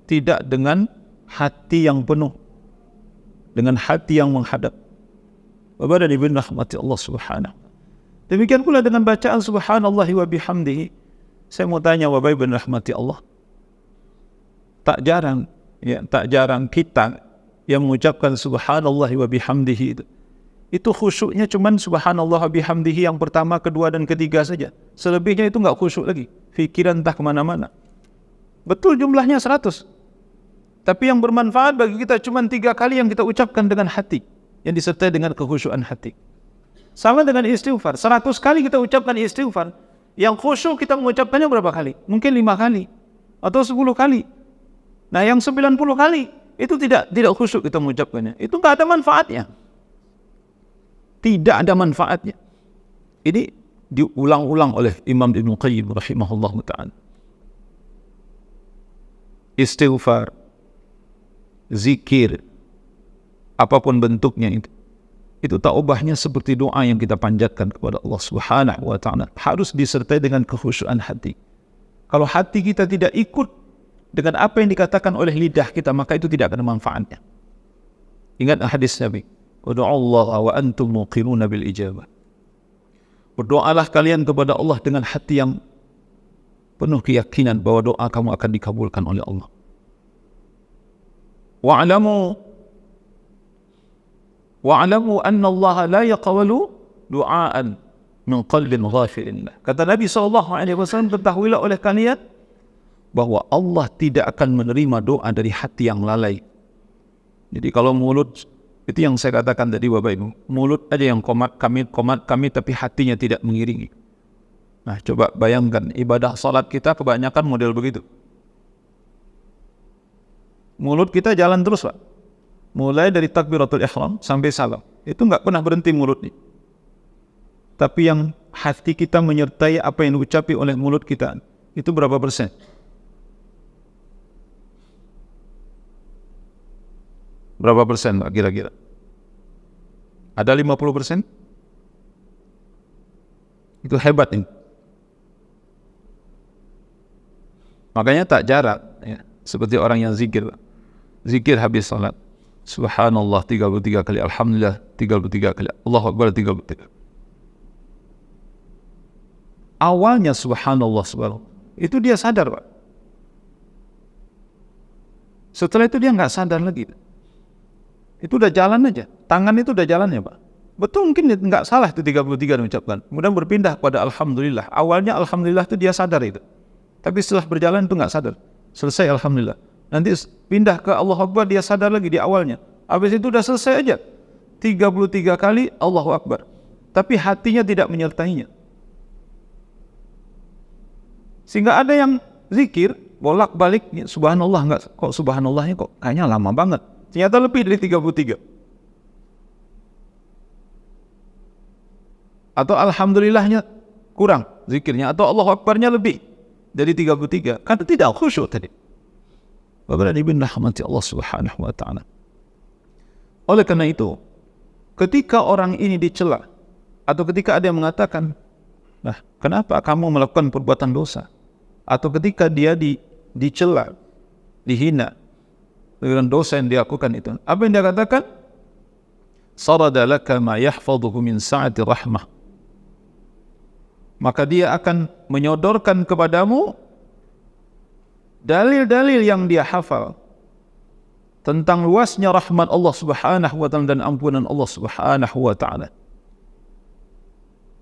tidak dengan hati yang penuh, dengan hati yang menghadap. Bapak dan Ibu rahmati Allah Subhanahu. Demikian pula dengan bacaan subhanallah wa bihamdihi. Saya mau tanya Bapak Ibu rahmati Allah. Tak jarang kita yang mengucapkan subhanallah wa bihamdihi itu khusyuknya cuman subhanallah bihamdihi yang pertama, kedua, dan ketiga saja. Selebihnya itu enggak khusyuk lagi. Fikiran entah kemana-mana. Betul jumlahnya 100. Tapi yang bermanfaat bagi kita cuman 3 kali yang kita ucapkan dengan hati, yang disertai dengan kekhusyukan hati. Sama dengan istighfar. 100 kali kita ucapkan istighfar, yang khusyuk kita mengucapkannya berapa kali? Mungkin 5 kali. Atau 10 kali. Nah yang 90 kali, itu tidak khusyuk kita mengucapkannya. Itu enggak ada manfaatnya. Tidak ada manfaatnya. Ini diulang-ulang oleh Imam Ibnu Qayyim rahimahullahu ta'ala. istighfar, zikir, apapun bentuknya itu taubahnya seperti doa yang kita panjatkan kepada Allah Subhanahu wa taala. Harus disertai dengan kekhusyuan hati. Kalau hati kita tidak ikut dengan apa yang dikatakan oleh lidah kita, maka itu tidak ada manfaatnya. Ingat hadis Nabi, "Ud'ullaha wa antum muqinuna bil ijabah." Berdoalah kalian kepada Allah dengan hati yang penuh keyakinan bahwa doa kamu akan dikabulkan oleh Allah. Wa'lamu anna Allah la yaqbalu du'aan min qalbin ghafilin. Kata Nabi SAW, ketahuilah oleh kalian bahwa Allah tidak akan menerima doa dari hati yang lalai. Jadi kalau mulut, itu yang saya katakan tadi Bapak Ibu, mulut aja yang komat kami, tapi hatinya tidak mengiringi. Nah, coba bayangkan ibadah salat kita kebanyakan model begitu. Mulut kita jalan terus, Pak. Mulai dari takbiratul ihram sampai salam. Itu enggak pernah berhenti mulutnya. Tapi yang hati kita menyertai apa yang diucapi oleh mulut kita, itu berapa persen? Berapa persen, Pak, kira-kira? Ada 50%? Itu hebat ini. Makanya tak jarak, ya, seperti orang yang zikir. Zikir habis salat. Subhanallah 33 kali, Alhamdulillah 33 kali, Allahu Akbar 33. Awalnya subhanallah, itu dia sadar, Pak. Setelah itu dia nggak sadar lagi. Itu udah jalan aja, tangan itu udah jalan ya, Pak. Betul, mungkin nggak salah itu 33 diucapkan. Kemudian berpindah pada Alhamdulillah. Awalnya Alhamdulillah itu dia sadar itu. Tapi setelah berjalan itu nggak sadar. Selesai Alhamdulillah. Nanti pindah ke Allahu Akbar, dia sadar lagi di awalnya. Habis itu udah selesai aja. 33 kali Allahu Akbar. Tapi hatinya tidak menyertainya. Sehingga ada yang zikir, bolak-balik, subhanallah, enggak, kok subhanallahnya kok kayaknya lama banget. Ternyata lebih dari 33. Atau alhamdulillahnya kurang zikirnya, atau Allahu Akbarnya lebih dari 33. Karena tidak khusyuk tadi. Bapak dan Ibu rahmati Allah Subhanahu wa taala. Oleh karena itu, ketika orang ini dicela atau ketika ada yang mengatakan, "Nah, kenapa kamu melakukan perbuatan dosa?" Atau ketika dia dicela, dihina dengan dosa yang dilakukan itu, apa yang dia katakan? "Sarada laka ma yahfazuhu min sa'ati rahmah." Maka dia akan menyodorkan kepadamu dalil-dalil yang dia hafal tentang luasnya rahmat Allah Subhanahu wa taala dan ampunan Allah Subhanahu wa taala.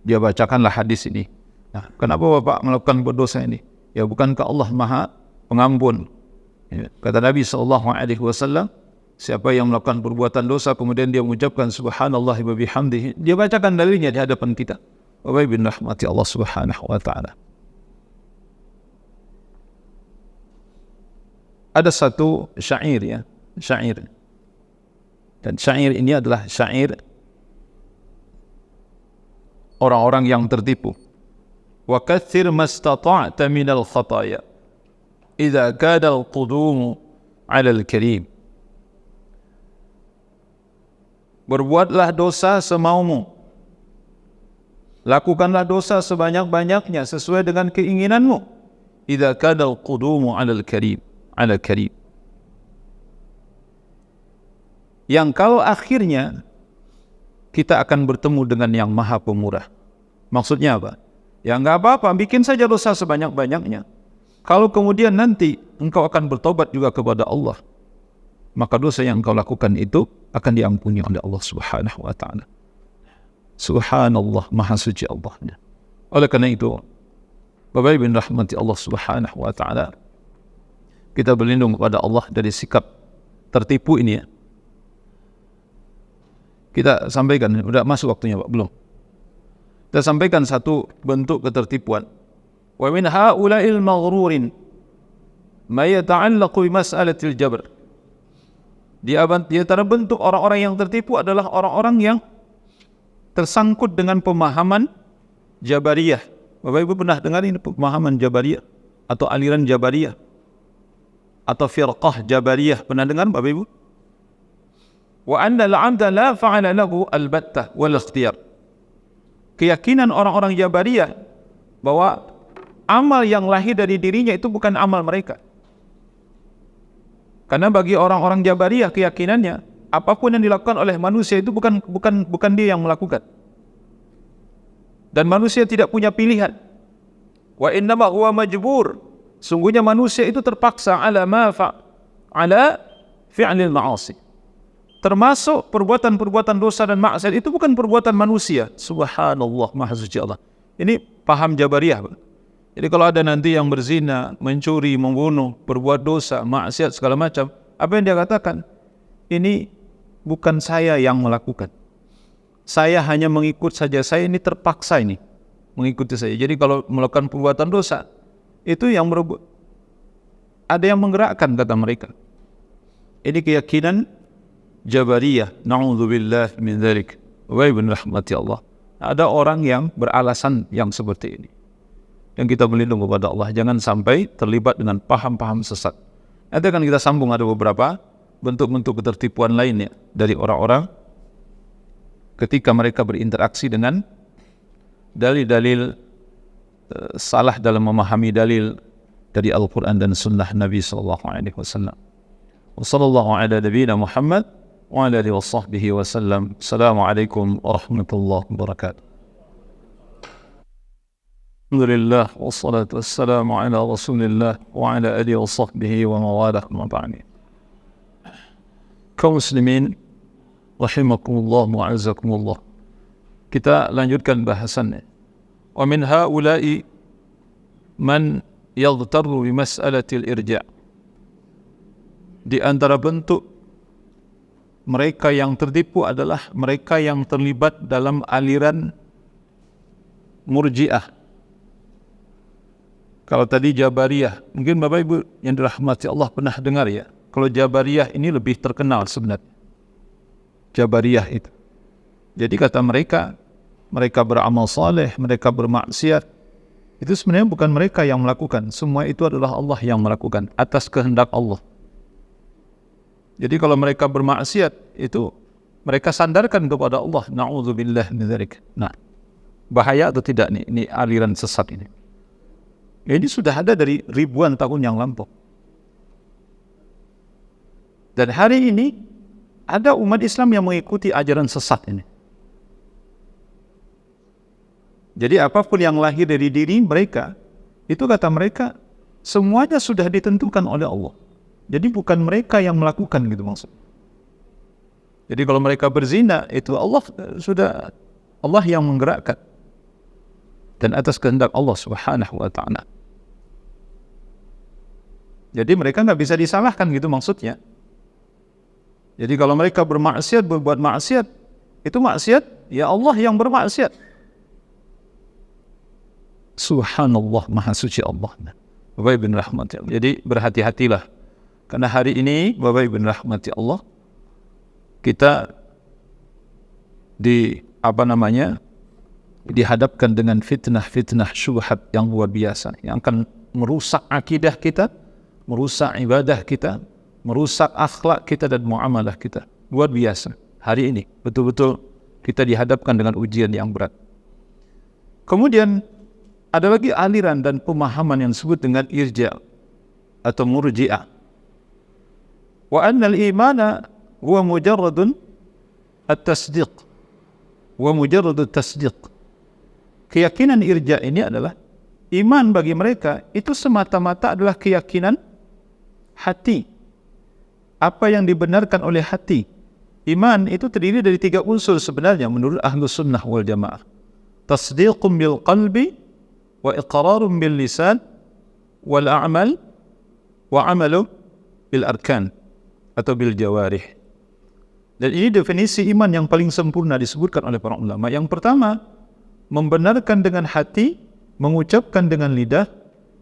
Dia bacakanlah hadis ini. Nah, kenapa Bapak melakukan berdosa ini? Ya, bukankah Allah Maha Pengampun? Ya, kata Nabi SAW, siapa yang melakukan perbuatan dosa kemudian dia mengucapkan subhanallah wa bihamdihi, dia bacakan dalilnya di hadapan kita. Bapak bin rahmati Allah Subhanahu wa taala. Ada satu syair, ya, syair. Dan syair ini adalah syair orang-orang yang tertipu. Wa katsir mastata'ta minal khataya idza kada al-qudumu 'ala al-karim. Berbuatlah dosa semaumu. Lakukanlah dosa sebanyak-banyaknya sesuai dengan keinginanmu. Idza kada al-qudumu 'ala al-karim. Ala karim. Yang kalau akhirnya kita akan bertemu dengan yang maha pemurah. Maksudnya apa? Ya enggak apa-apa, bikin saja dosa sebanyak-banyaknya. Kalau kemudian nanti engkau akan bertobat juga kepada Allah, maka dosa yang engkau lakukan itu akan diampuni oleh Allah Subhanahu wa taala. Subhanallah, maha suci Allah. Oleh karena itu, Bapak Ibu rahmati Allah Subhanahu wa taala, kita berlindung kepada Allah dari sikap tertipu ini, ya. Kita sampaikan, udah masuk waktunya Pak? Belum? Kita sampaikan satu bentuk ketertipuan. Wa min haula'il maghrurin ma yata'allaqu bi mas'alatil jabr. Di antara bentuk orang-orang yang tertipu adalah orang-orang yang tersangkut dengan pemahaman Jabariyah. Bapak Ibu pernah dengar ini pemahaman Jabariyah atau aliran Jabariyah? atau firqah Jabariyah. Pernah dengar Bapak Ibu? Wa anna al-'abda la fa'ala lahu al-battah wal ikhtiyar. Keyakinan orang-orang Jabariyah bahwa amal yang lahir dari dirinya itu bukan amal mereka. Karena bagi orang-orang Jabariyah keyakinannya apapun yang dilakukan oleh manusia itu bukan dia yang melakukan. Dan manusia tidak punya pilihan. Wa innama huwa majbur. Sungguhnya manusia itu terpaksa ala fi'lil ma'asi. Termasuk perbuatan-perbuatan dosa dan maksiat itu bukan perbuatan manusia. Subhanallah, maha suci Allah. Ini paham Jabariyah. Jadi kalau ada nanti yang berzina, mencuri, membunuh, berbuat dosa, maksiat segala macam, apa yang dia katakan? Ini bukan saya yang melakukan. Saya hanya mengikut saja. Saya ini terpaksa ini mengikuti saya. Jadi kalau melakukan perbuatan dosa, itu yang ada yang menggerakkan, kata mereka. Ini keyakinan Jabariyah. Na'udzubillah min dzalik. Wa ibn rahmati Allah. Ada orang yang beralasan yang seperti ini. Dan kita berlindung kepada Allah jangan sampai terlibat dengan paham-paham sesat. Nanti akan kita sambung ada beberapa bentuk-bentuk ketertipuan lainnya dari orang-orang ketika mereka berinteraksi dengan dalil-dalil salah dalam memahami dalil dari Al-Quran dan Sunnah Nabi sallallahu alaihi wasallam. Wa sallallahu ala nabiyyina Muhammad wa ala alihi wa sahbihi wasallam. Assalamualaikum warahmatullahi wabarakatuh. Alhamdulillah wassalatu wassalamu ala Rasulillah wa ala alihi wa sahbihi wa mawalah ma ba'd. Kaum muslimin rahimakumullah wa a'azzakumullah. Kita lanjutkan bahasannya. Wa min haula'i man yaghtarru bi mas'alatil irja'. Di antara bentuk mereka yang tertipu adalah mereka yang terlibat dalam aliran Murji'ah. Kalau tadi Jabariyah, mungkin Bapak Ibu yang dirahmati Allah pernah dengar ya. Kalau Jabariyah ini lebih terkenal sebenarnya. Jabariyah itu. Jadi kata mereka beramal saleh, mereka bermaksiat. Itu sebenarnya bukan mereka yang melakukan. Semua itu adalah Allah yang melakukan atas kehendak Allah. Jadi kalau mereka bermaksiat itu mereka sandarkan kepada Allah. Na'udzubillah min dzalik. Nah, bahaya atau tidak nih ini aliran sesat ini? Ini sudah ada dari ribuan tahun yang lampau. Dan hari ini ada umat Islam yang mengikuti ajaran sesat ini. Jadi apapun yang lahir dari diri mereka, itu kata mereka, semuanya sudah ditentukan oleh Allah. Jadi bukan mereka yang melakukan gitu maksudnya. Jadi kalau mereka berzina, itu Allah yang menggerakkan. Dan atas kehendak Allah subhanahu wa ta'ala. Jadi mereka nggak bisa disalahkan gitu maksudnya. Jadi kalau mereka bermaksiat, berbuat maksiat, itu maksiat, ya Allah yang bermaksiat. Subhanallah, maha suci Allah. Bapak Ibu rahmati Allah. Jadi berhati-hatilah. Karena hari ini, Bapak Ibu rahmati Allah, kita dihadapkan dengan fitnah-fitnah syubhat yang luar biasa. Yang akan merusak akidah kita, merusak ibadah kita, merusak akhlak kita dan muamalah kita. Luar biasa. Hari ini betul-betul kita dihadapkan dengan ujian yang berat. Kemudian ada lagi aliran dan pemahaman yang disebut dengan irja' atau murji'ah. Wa anna al-imana huwa mujarradun at-tasdiq. Wa mujarradut tasdiq. Keyakinan irja' ini adalah iman bagi mereka itu semata-mata adalah keyakinan hati. Apa yang dibenarkan oleh hati. Iman itu terdiri dari 3 unsur sebenarnya menurut Ahlus Sunnah wal Jamaah. Tasdiqun bil qalbi wa iqrarun bil lisan wal a'mal wa amalu bil arkan atau bil jawarih. Dan ini definisi iman yang paling sempurna disebutkan oleh para ulama. Yang pertama, membenarkan dengan hati, mengucapkan dengan lidah,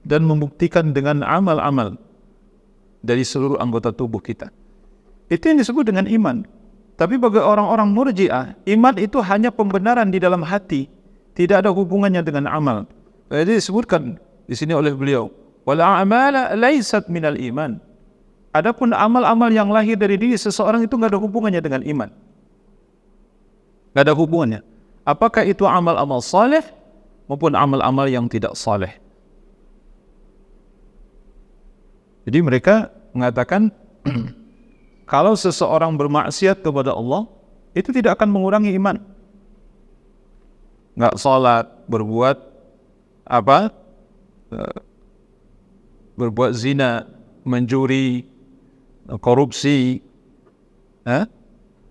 dan membuktikan dengan amal-amal dari seluruh anggota tubuh kita. Itu yang disebut dengan iman. Tapi bagi orang-orang Murji'ah, iman itu hanya pembenaran di dalam hati, tidak ada hubungannya dengan amal. Jadi disebutkan di sini oleh beliau, wal a'mala laysat minal iman. Adapun amal-amal yang lahir dari diri seseorang itu nggak ada hubungannya dengan iman. Nggak ada hubungannya. Apakah itu amal-amal saleh maupun amal-amal yang tidak saleh. Jadi mereka mengatakan kalau seseorang bermaksiat kepada Allah, itu tidak akan mengurangi iman. Nggak salat, berbuat apa? Berbuat zina, mencuri, korupsi,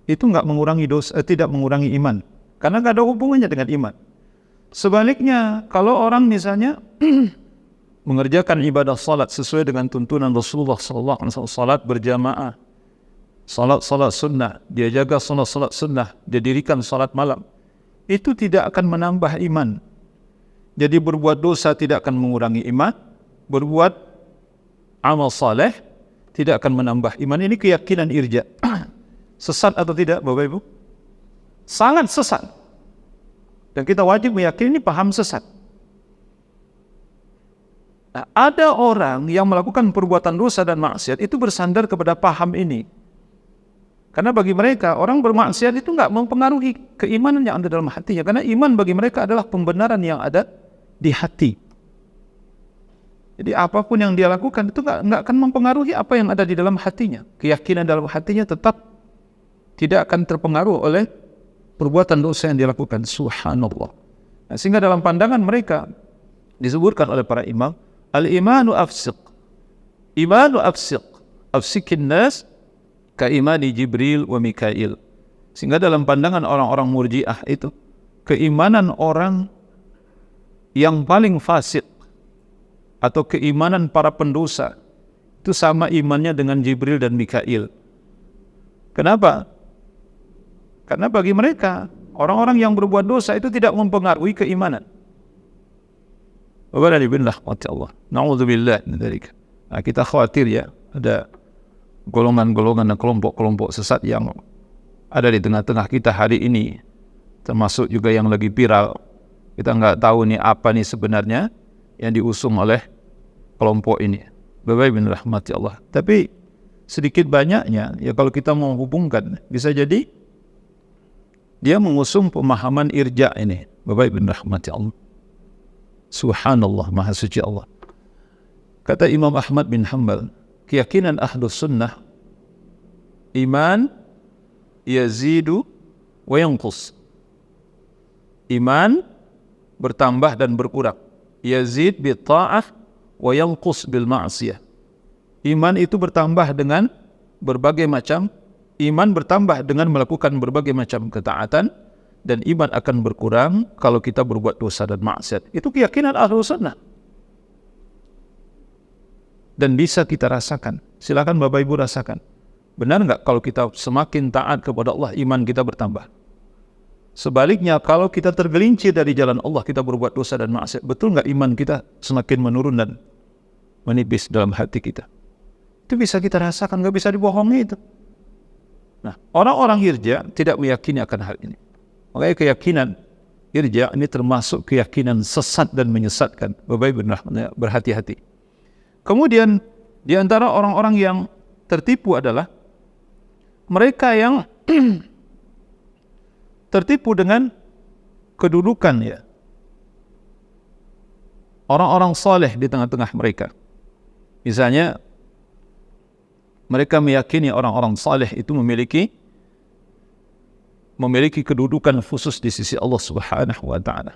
itu nggak mengurangi dosa, tidak mengurangi iman, karena nggak ada hubungannya dengan iman. Sebaliknya, kalau orang misalnya mengerjakan ibadah salat sesuai dengan tuntunan Rasulullah SAW, salat berjamaah, salat sunnah, dia jaga salat sunnah, dia dirikan salat malam, itu tidak akan menambah iman. Jadi berbuat dosa tidak akan mengurangi iman, berbuat amal saleh tidak akan menambah iman. Ini keyakinan irja. Sesat atau tidak, Bapak Ibu? Sangat sesat. Dan kita wajib meyakini ini paham sesat. Nah, ada orang yang melakukan perbuatan dosa dan maksiat itu bersandar kepada paham ini. Karena bagi mereka, orang bermaksiat itu nggak mempengaruhi keimanan yang ada dalam hatinya. Karena iman bagi mereka adalah pembenaran yang ada di hati. Jadi apapun yang dia lakukan itu nggak akan mempengaruhi apa yang ada di dalam hatinya. Keyakinan dalam hatinya tetap tidak akan terpengaruh oleh perbuatan dosa yang dia lakukan. Subhanallah. Nah, sehingga dalam pandangan mereka disebutkan oleh para imam, al-imanu afsiq. Imanu afsiq. Afsikin nas ka imani Jibril wa Mikail. Sehingga dalam pandangan orang-orang Murji'ah itu, keimanan orang yang paling fasik atau keimanan para pendosa itu sama imannya dengan Jibril dan Mikail. Kenapa? Karena bagi mereka, orang-orang yang berbuat dosa itu tidak mempengaruhi keimanan. Waliyadzubillah, Allah. Na'udzubillah min dzalik. Nah, kita khawatir ya, ada golongan-golongan dan kelompok-kelompok sesat yang ada di tengah-tengah kita hari ini, termasuk juga yang lagi viral. Kita nggak tahu nih apa nih sebenarnya yang diusung oleh kelompok ini. Bapak bin rahmati Allah. Tapi sedikit banyaknya ya kalau kita mau hubungkan, bisa jadi dia mengusung pemahaman irja ini. Bapak bin rahmati Allah. Subhanallah, maha suci Allah. Kata Imam Ahmad bin Hanbal, keyakinan ahlus sunnah, iman yazidu wa yanqus. Iman bertambah dan berkurang. Yazid bil ta'ah wa yanqus bil ma'siyah. Iman itu bertambah dengan berbagai macam, iman bertambah dengan melakukan berbagai macam ketaatan, dan iman akan berkurang kalau kita berbuat dosa dan maksiat. Itu keyakinan ahlus sunnah. Dan bisa kita rasakan. Silakan Bapak Ibu rasakan. Benar nggak kalau kita semakin taat kepada Allah, iman kita bertambah? Sebaliknya, kalau kita tergelincir dari jalan Allah, kita berbuat dosa dan maksiat, betul nggak iman kita semakin menurun dan menipis dalam hati kita? Itu bisa kita rasakan, nggak bisa dibohongi itu. Nah, orang-orang irja tidak meyakini akan hal ini. Makanya keyakinan irja ini termasuk keyakinan sesat dan menyesatkan. Bapak Ibu berhati-hati. Kemudian di antara orang-orang yang tertipu adalah mereka yang tertipu dengan kedudukan ya orang-orang saleh di tengah-tengah mereka. Misalnya mereka meyakini orang-orang saleh itu memiliki kedudukan khusus di sisi Allah Subhanahu wa taala.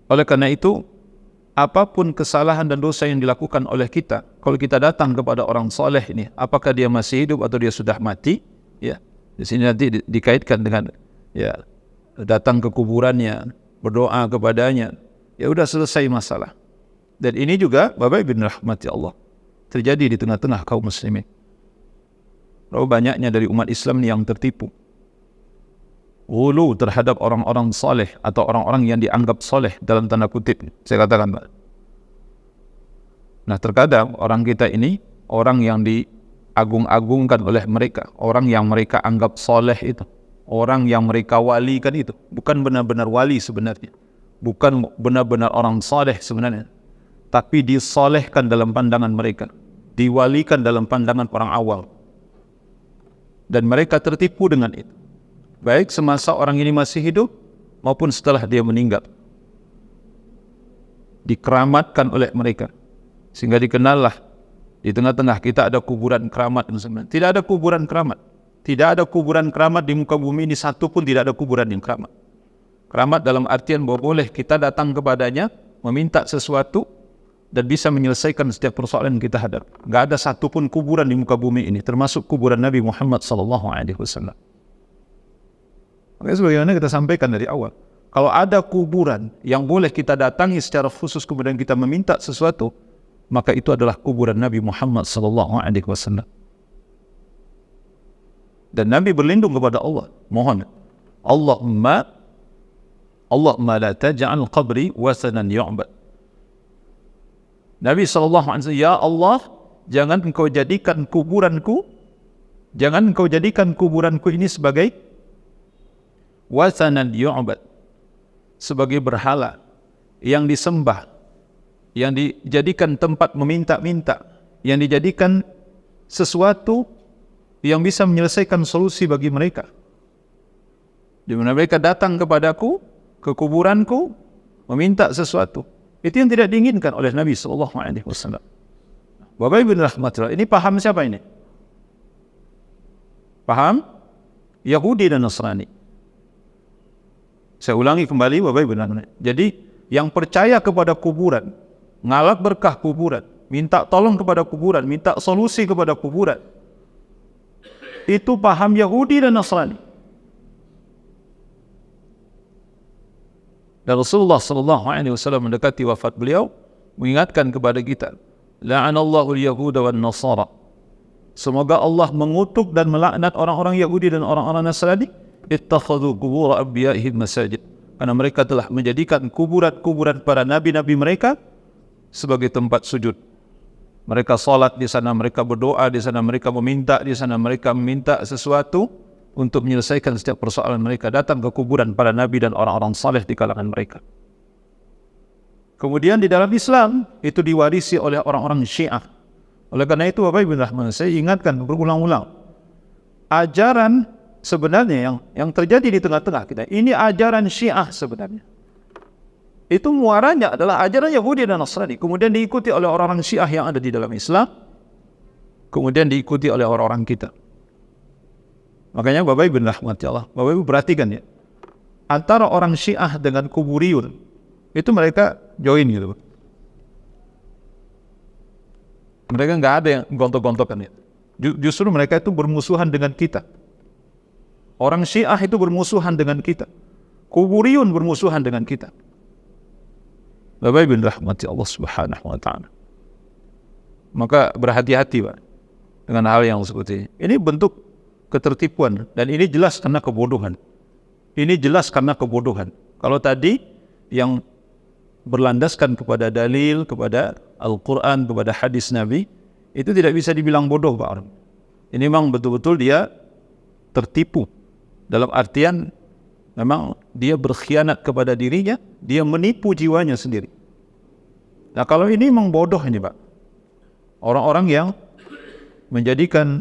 Oleh karena itu, apapun kesalahan dan dosa yang dilakukan oleh kita, kalau kita datang kepada orang saleh ini, apakah dia masih hidup atau dia sudah mati, ya. Di sini nanti dikaitkan dengan ya datang ke kuburannya, berdoa kepadanya, ya udah selesai masalah. Dan ini juga Bapak Ibu rahmati Allah terjadi di tengah-tengah kaum muslimin. Berapa banyaknya dari umat Islam yang tertipu, ghulu terhadap orang-orang saleh atau orang-orang yang dianggap saleh dalam tanda kutip, saya katakan. Nah, terkadang orang kita ini orang yang diagung-agungkan oleh mereka, orang yang mereka anggap saleh itu, orang yang mereka walikan itu, bukan benar-benar wali sebenarnya, bukan benar-benar orang saleh sebenarnya, tapi disolehkan dalam pandangan mereka. diwalikan dalam pandangan orang awam. Dan mereka tertipu dengan itu, baik semasa orang ini masih hidup maupun setelah dia meninggal. Dikeramatkan oleh mereka, sehingga dikenallah di tengah-tengah kita ada kuburan keramat. Tidak ada kuburan keramat. Tidak ada kuburan keramat di muka bumi ini, satu pun tidak ada kuburan yang keramat. Keramat dalam artian bahwa boleh kita datang kepadanya, meminta sesuatu, dan bisa menyelesaikan setiap persoalan yang kita hadapi. Tidak ada satu pun kuburan di muka bumi ini, termasuk kuburan Nabi Muhammad SAW. Makanya sebagaimana kita sampaikan dari awal, kalau ada kuburan yang boleh kita datangi secara khusus kemudian kita meminta sesuatu, maka itu adalah kuburan Nabi Muhammad SAW. Dan Nabi berlindung kepada Allah, mohon, Allahumma la taj'al qabri wasanan yu'bad. Nabi SAW, ya Allah, jangan engkau jadikan kuburanku ini sebagai wasanan yu'bad, sebagai berhala yang disembah, yang dijadikan tempat meminta-minta, yang dijadikan sesuatu yang bisa menyelesaikan solusi bagi mereka. Di mana mereka datang kepadaku, ke kuburanku, meminta sesuatu. Itu yang tidak diinginkan oleh Nabi SAW. Bapak Ibu rahmatullah, ini paham siapa ini? Paham? Yahudi dan Nasrani. Saya ulangi kembali Bapak Ibu rahmatullah. Jadi yang percaya kepada kuburan, ngalap berkah kuburan, minta tolong kepada kuburan, minta solusi kepada kuburan, itu paham Yahudi dan Nasrani. Dan Rasulullah SAW mendekati wafat beliau mengingatkan kepada kita, la'anallahu al-yahuda wan nasara. Semoga Allah mengutuk dan melaknat orang-orang Yahudi dan orang-orang Nasrani, ittakhadhu qubur anbiya'ihim masajid, karena mereka telah menjadikan kuburan-kuburan para nabi-nabi mereka sebagai tempat sujud. Mereka salat di sana, mereka berdoa di sana, mereka meminta di sana, mereka meminta sesuatu untuk menyelesaikan setiap persoalan mereka, datang ke kuburan para nabi dan orang-orang saleh di kalangan mereka. Kemudian di dalam Islam itu diwarisi oleh orang-orang Syiah. Oleh karena itu Bapak Ibu rahman, saya ingatkan berulang-ulang, ajaran sebenarnya yang terjadi di tengah-tengah kita ini ajaran Syiah sebenarnya. Itu muaranya adalah ajaran Yahudi dan Nasrani, kemudian diikuti oleh orang-orang Syiah yang ada di dalam Islam, kemudian diikuti oleh orang-orang kita. Makanya Bapak Ibu rahmati Allah, Bapak Ibu perhatikan ya, antara orang Syiah dengan kuburiyun itu mereka join gitu. Mereka nggak ada yang gontok-gontokan ya. Justru mereka itu bermusuhan dengan kita. Orang Syiah itu bermusuhan dengan kita. Kuburiyun bermusuhan dengan kita. Bapak Ibu rahmati Allah Subhanahu wa taala. Maka berhati-hati Pak dengan hal yang seperti ini. Ini bentuk ketertipuan, dan ini jelas karena kebodohan. Ini jelas karena kebodohan. Kalau tadi yang berlandaskan kepada dalil, kepada Al-Quran, kepada hadis Nabi, itu tidak bisa dibilang bodoh Pak. Ini memang betul-betul dia tertipu. Dalam artian memang dia berkhianat kepada dirinya, dia menipu jiwanya sendiri. Nah kalau ini memang bodoh ini Pak. Orang-orang yang menjadikan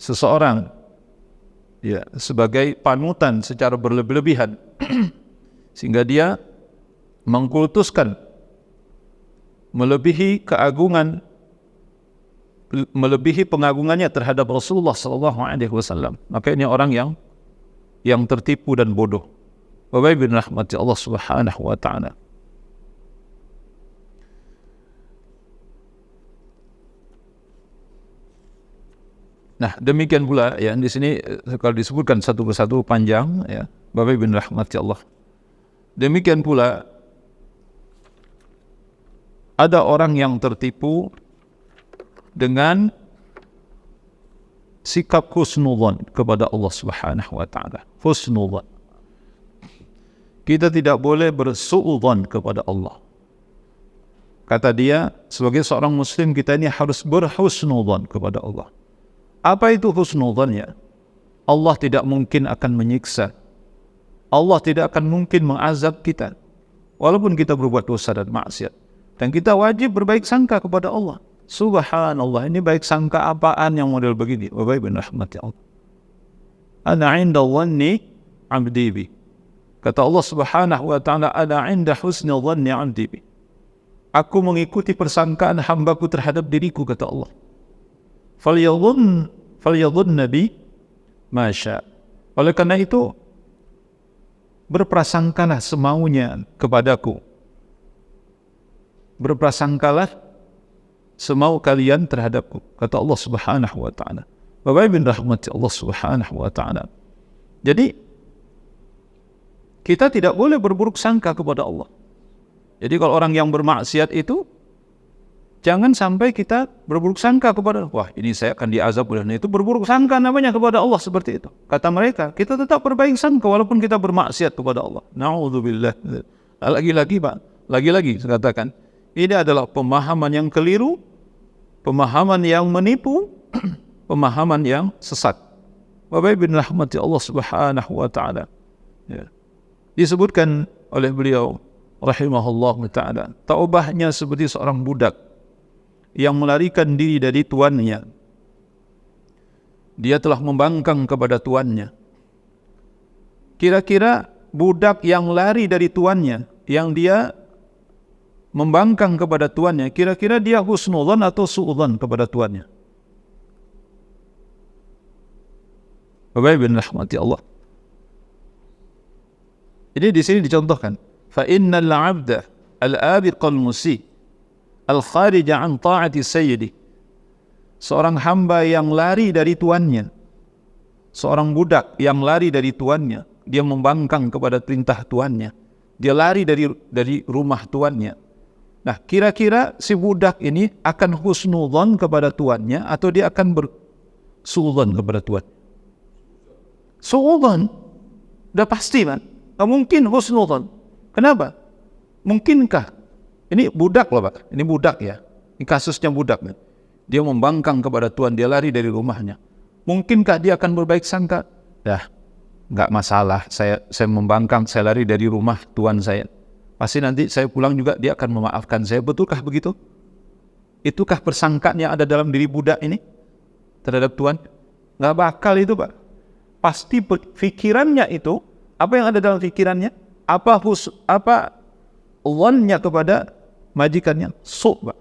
seseorang ya sebagai panutan secara berlebihan sehingga dia mengkultuskan melebihi keagungan, melebihi pengagungannya terhadap Rasulullah SAW. Maka ini orang yang tertipu dan bodoh. Bapak Ibu rahmati Allah Subhanahu wa taala. Nah, demikian pula ya di sini kalau disebutkan satu persatu panjang ya, Bapak Ibu rahmati Allah. Demikian pula ada orang yang tertipu dengan sikap husnudzan kepada Allah Subhanahu wa taala. Husnudzan. Kita tidak boleh bersuudzan kepada Allah. Kata dia, sebagai seorang muslim kita ini harus berhusnudzan kepada Allah. Apa itu husnudzannya? Allah tidak mungkin akan menyiksa. Allah tidak akan mungkin mengazab kita walaupun kita berbuat dosa dan maksiat. Dan kita wajib berbaik sangka kepada Allah Subhanallah, ini baik sangka apaan yang model begini? Bapak Ibu rahmati Allah. Ana 'inda dhanni 'abdi bi. Kata Allah Subhanahu wa taala, ana 'inda husni dhanni 'abdi bi. Aku mengikuti persangkaan hambaku terhadap diriku, kata Allah. Falyadhun nabi masya. Oleh karena itu, berprasangkalah semaunya kepadaku. Berprasangkalah semau kalian terhadapku, kata Allah Subhanahu wa taala. Bapak Ibu rahmati Allah Subhanahu wa taala. Jadi kita tidak boleh berburuk sangka kepada Allah. Jadi kalau orang yang bermaksiat itu, jangan sampai kita berburuk sangka kepada Allah. Wah, ini saya akan diazab oleh itu, berburuk sangka namanya kepada Allah seperti itu. Kata mereka, kita tetap berbaik sangka walaupun kita bermaksiat kepada Allah. Na'udzubillah. Lagi-lagi saya katakan, ini adalah pemahaman yang keliru, pemahaman yang menipu, pemahaman yang sesat. Bapak Ibu rahmati Allah Subhanahu wa taala. Ya. Disebutkan oleh beliau rahimahullah ta'ala, taubahnya seperti seorang budak yang melarikan diri dari tuannya. Dia telah membangkang kepada tuannya. Kira-kira budak yang lari dari tuannya, yang dia membangkang kepada tuannya, kira-kira dia husnudzan atau suudzan kepada tuannya? Bapak Ibu rahmati Allah. Jadi di sini dicontohkan, fa innal 'abda al-abiqal musi al-kharija an ta'ati sayyidi. Seorang hamba yang lari dari tuannya, seorang budak yang lari dari tuannya, dia membangkang kepada perintah tuannya, dia lari dari rumah tuannya. Nah, kira-kira si budak ini akan husnudzon kepada tuannya atau dia akan bersuudzon kepada tuan? Suudzon, udah pasti kan? Nggak mungkin husnudzon. Kenapa? Mungkinkah? Ini budak loh Pak, ini budak ya. Ini kasusnya budak. Dia membangkang kepada tuan, dia lari dari rumahnya. Mungkinkah dia akan berbaik sangka? Dah, nggak masalah. Saya membangkang, saya lari dari rumah tuan saya. Pasti nanti saya pulang juga dia akan memaafkan saya. Betulkah begitu? Itukah persangkaan yang ada dalam diri budak ini terhadap tuan? Nggak bakal itu Pak. Pasti pikirannya itu, apa yang ada dalam pikirannya? Apa ulonnya kepada majikannya? Pak.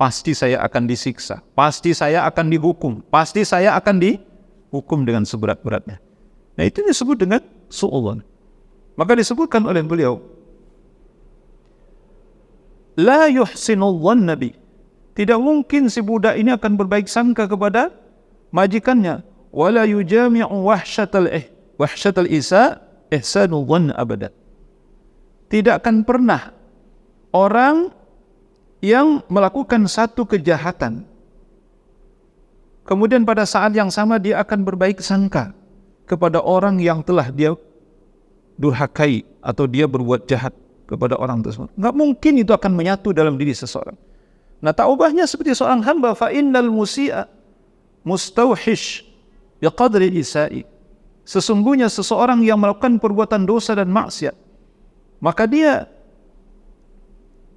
Pasti saya akan disiksa, pasti saya akan dihukum, pasti saya akan dihukum dengan seberat-beratnya. Nah, itu disebut dengan su'ulun. Maka disebutkan oleh beliau, la yuhsinul dhanna bi. Tidak mungkin si budak ini akan berbaik sangka kepada majikannya. Wala yujami'u wahsyatal isa ihsanul dhanna abada. Tidak akan pernah orang yang melakukan satu kejahatan, kemudian pada saat yang sama dia akan berbaik sangka kepada orang yang telah dia durhakai atau dia berbuat jahat kepada orang tersebut. Enggak mungkin itu akan menyatu dalam diri seseorang. Nah, taubahnya seperti seorang hamba, fa innal musi'a mustauhish biqadri isa'i. Sesungguhnya seseorang yang melakukan perbuatan dosa dan maksiat, maka dia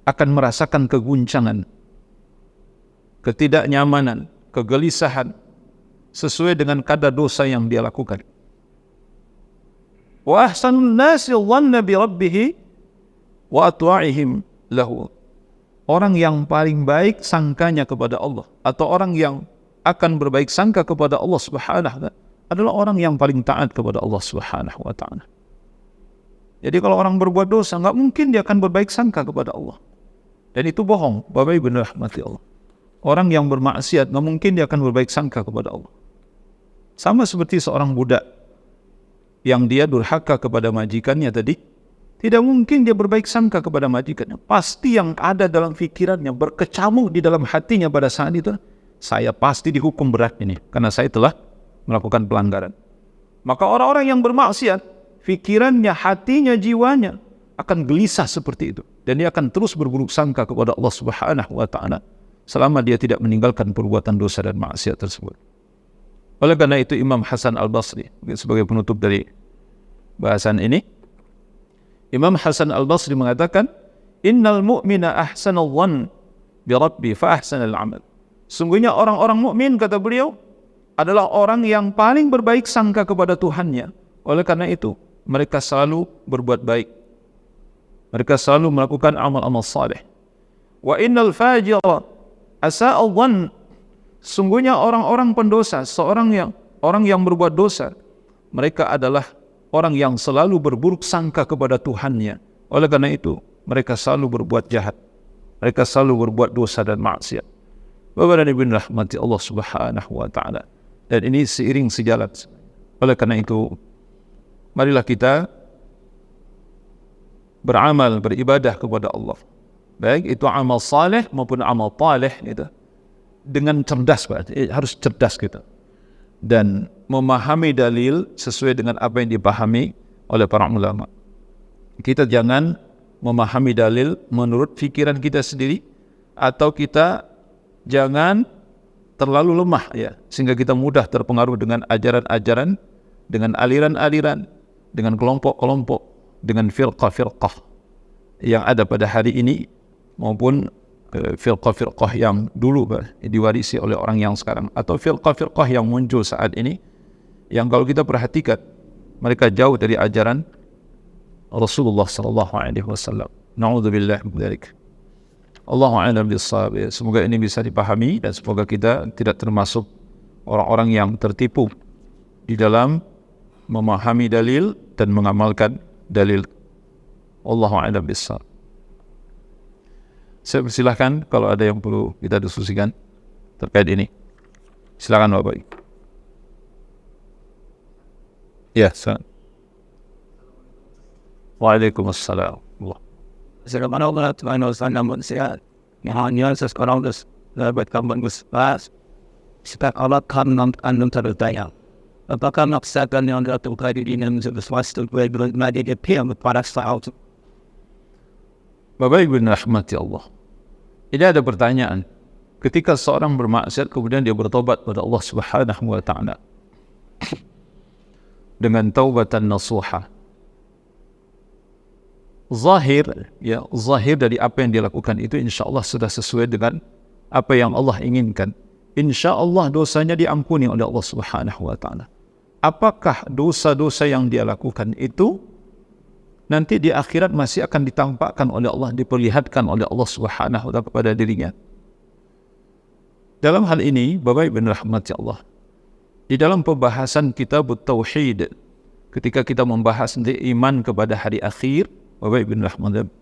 akan merasakan keguncangan, ketidaknyamanan, kegelisahan sesuai dengan kadar dosa yang dia lakukan. Wa ahsanun nasi dhanna bi rabbih wa atwa'ihim lahu. Orang yang paling baik sangkanya kepada Allah, atau orang yang akan berbaik sangka kepada Allah Subhanahu wa ta'ala, adalah orang yang paling taat kepada Allah Subhanahu wa ta'ala. Jadi kalau orang berbuat dosa, nggak mungkin dia akan berbaik sangka kepada Allah. Dan itu bohong, Bapak Ibu rahmati Allah. Orang yang bermaksiat, nggak mungkin dia akan berbaik sangka kepada Allah. Sama seperti seorang budak yang dia durhaka kepada majikannya tadi, tidak mungkin dia berbaik sangka kepada majikannya. Pasti yang ada dalam pikirannya, berkecamuk di dalam hatinya pada saat itu, saya pasti dihukum berat ini, karena saya telah melakukan pelanggaran. Maka orang-orang yang bermaksiat, pikirannya, hatinya, jiwanya akan gelisah seperti itu, dan dia akan terus berburuk sangka kepada Allah Subhanahu wa ta'ala selama dia tidak meninggalkan perbuatan dosa dan maksiat tersebut. Oleh karena itu Imam Hasan Al-Basri, sebagai penutup dari bahasan ini, Imam Hasan Al-Basri mengatakan, innal mu'mina ahsanal dhann bi rabbi fa ahsanal amal. Sungguhnya orang-orang mukmin, kata beliau, adalah orang yang paling berbaik sangka kepada Tuhannya. Oleh karena itu, mereka selalu berbuat baik. Mereka selalu melakukan amal-amal saleh. Wa innal fajira asa'al dhann. Sungguhnya orang-orang pendosa, orang yang berbuat dosa, mereka adalah orang yang selalu berburuk sangka kepada Tuhannya. Oleh karena itu, mereka selalu berbuat jahat. Mereka selalu berbuat dosa dan maksiat. Bapak dan Ibu rahmati Allah Subhanahu wa taala. Dan ini seiring sejalan. Oleh karena itu, marilah kita beramal, beribadah kepada Allah. Baik itu amal saleh maupun amal taleh gitu. Dengan cerdas, harus cerdas kita. Dan memahami dalil sesuai dengan apa yang dipahami oleh para ulama. Kita jangan memahami dalil menurut pikiran kita sendiri, atau kita jangan terlalu lemah ya, sehingga kita mudah terpengaruh dengan ajaran-ajaran, dengan aliran-aliran, dengan kelompok-kelompok, dengan firqah-firqah yang ada pada hari ini, maupun firqah-firqah yang dulu diwarisi oleh orang yang sekarang, atau firqah-firqah yang muncul saat ini, yang kalau kita perhatikan mereka jauh dari ajaran Rasulullah sallallahu alaihi wasallam. Na'udzubillah min dzalik. Allahu a'lam bissawab. Semoga ini bisa dipahami dan semoga kita tidak termasuk orang-orang yang tertipu di dalam memahami dalil dan mengamalkan dalil. Allahu a'lam bissawab. Saya persilahkan kalau ada yang perlu kita diskusikan terkait ini. Silakan Bapak. Ya, silakan. Waalaikumsalam. Assalamualaikum warahmatullahi wabarakatuh. Hanya sekarang dapat kabar besar. Setiap alat kanan anda terutaya. Apakah maksudkan yang dilakukan di dalam sesuatu yang menjadi pihak pada saat? Bapak Ibu rahmati Allah. Ini ada pertanyaan. Ketika seorang bermaksiat kemudian dia bertobat pada Allah Subhanahu wa taala dengan taubatan nasuha. Zahir dari apa yang dilakukan itu insyaallah sudah sesuai dengan apa yang Allah inginkan. Insyaallah dosanya diampuni oleh Allah Subhanahu wa taala. Apakah dosa-dosa yang dia lakukan itu nanti di akhirat masih akan ditampakkan oleh Allah, diperlihatkan oleh Allah Subhanahu wa taala kepada dirinya? Dalam hal ini, Bapak Ibu rahmati Allah, di dalam pembahasan kitab Tauhid, ketika kita membahas iman kepada hari akhir, Bapak Ibu rahmati Allah,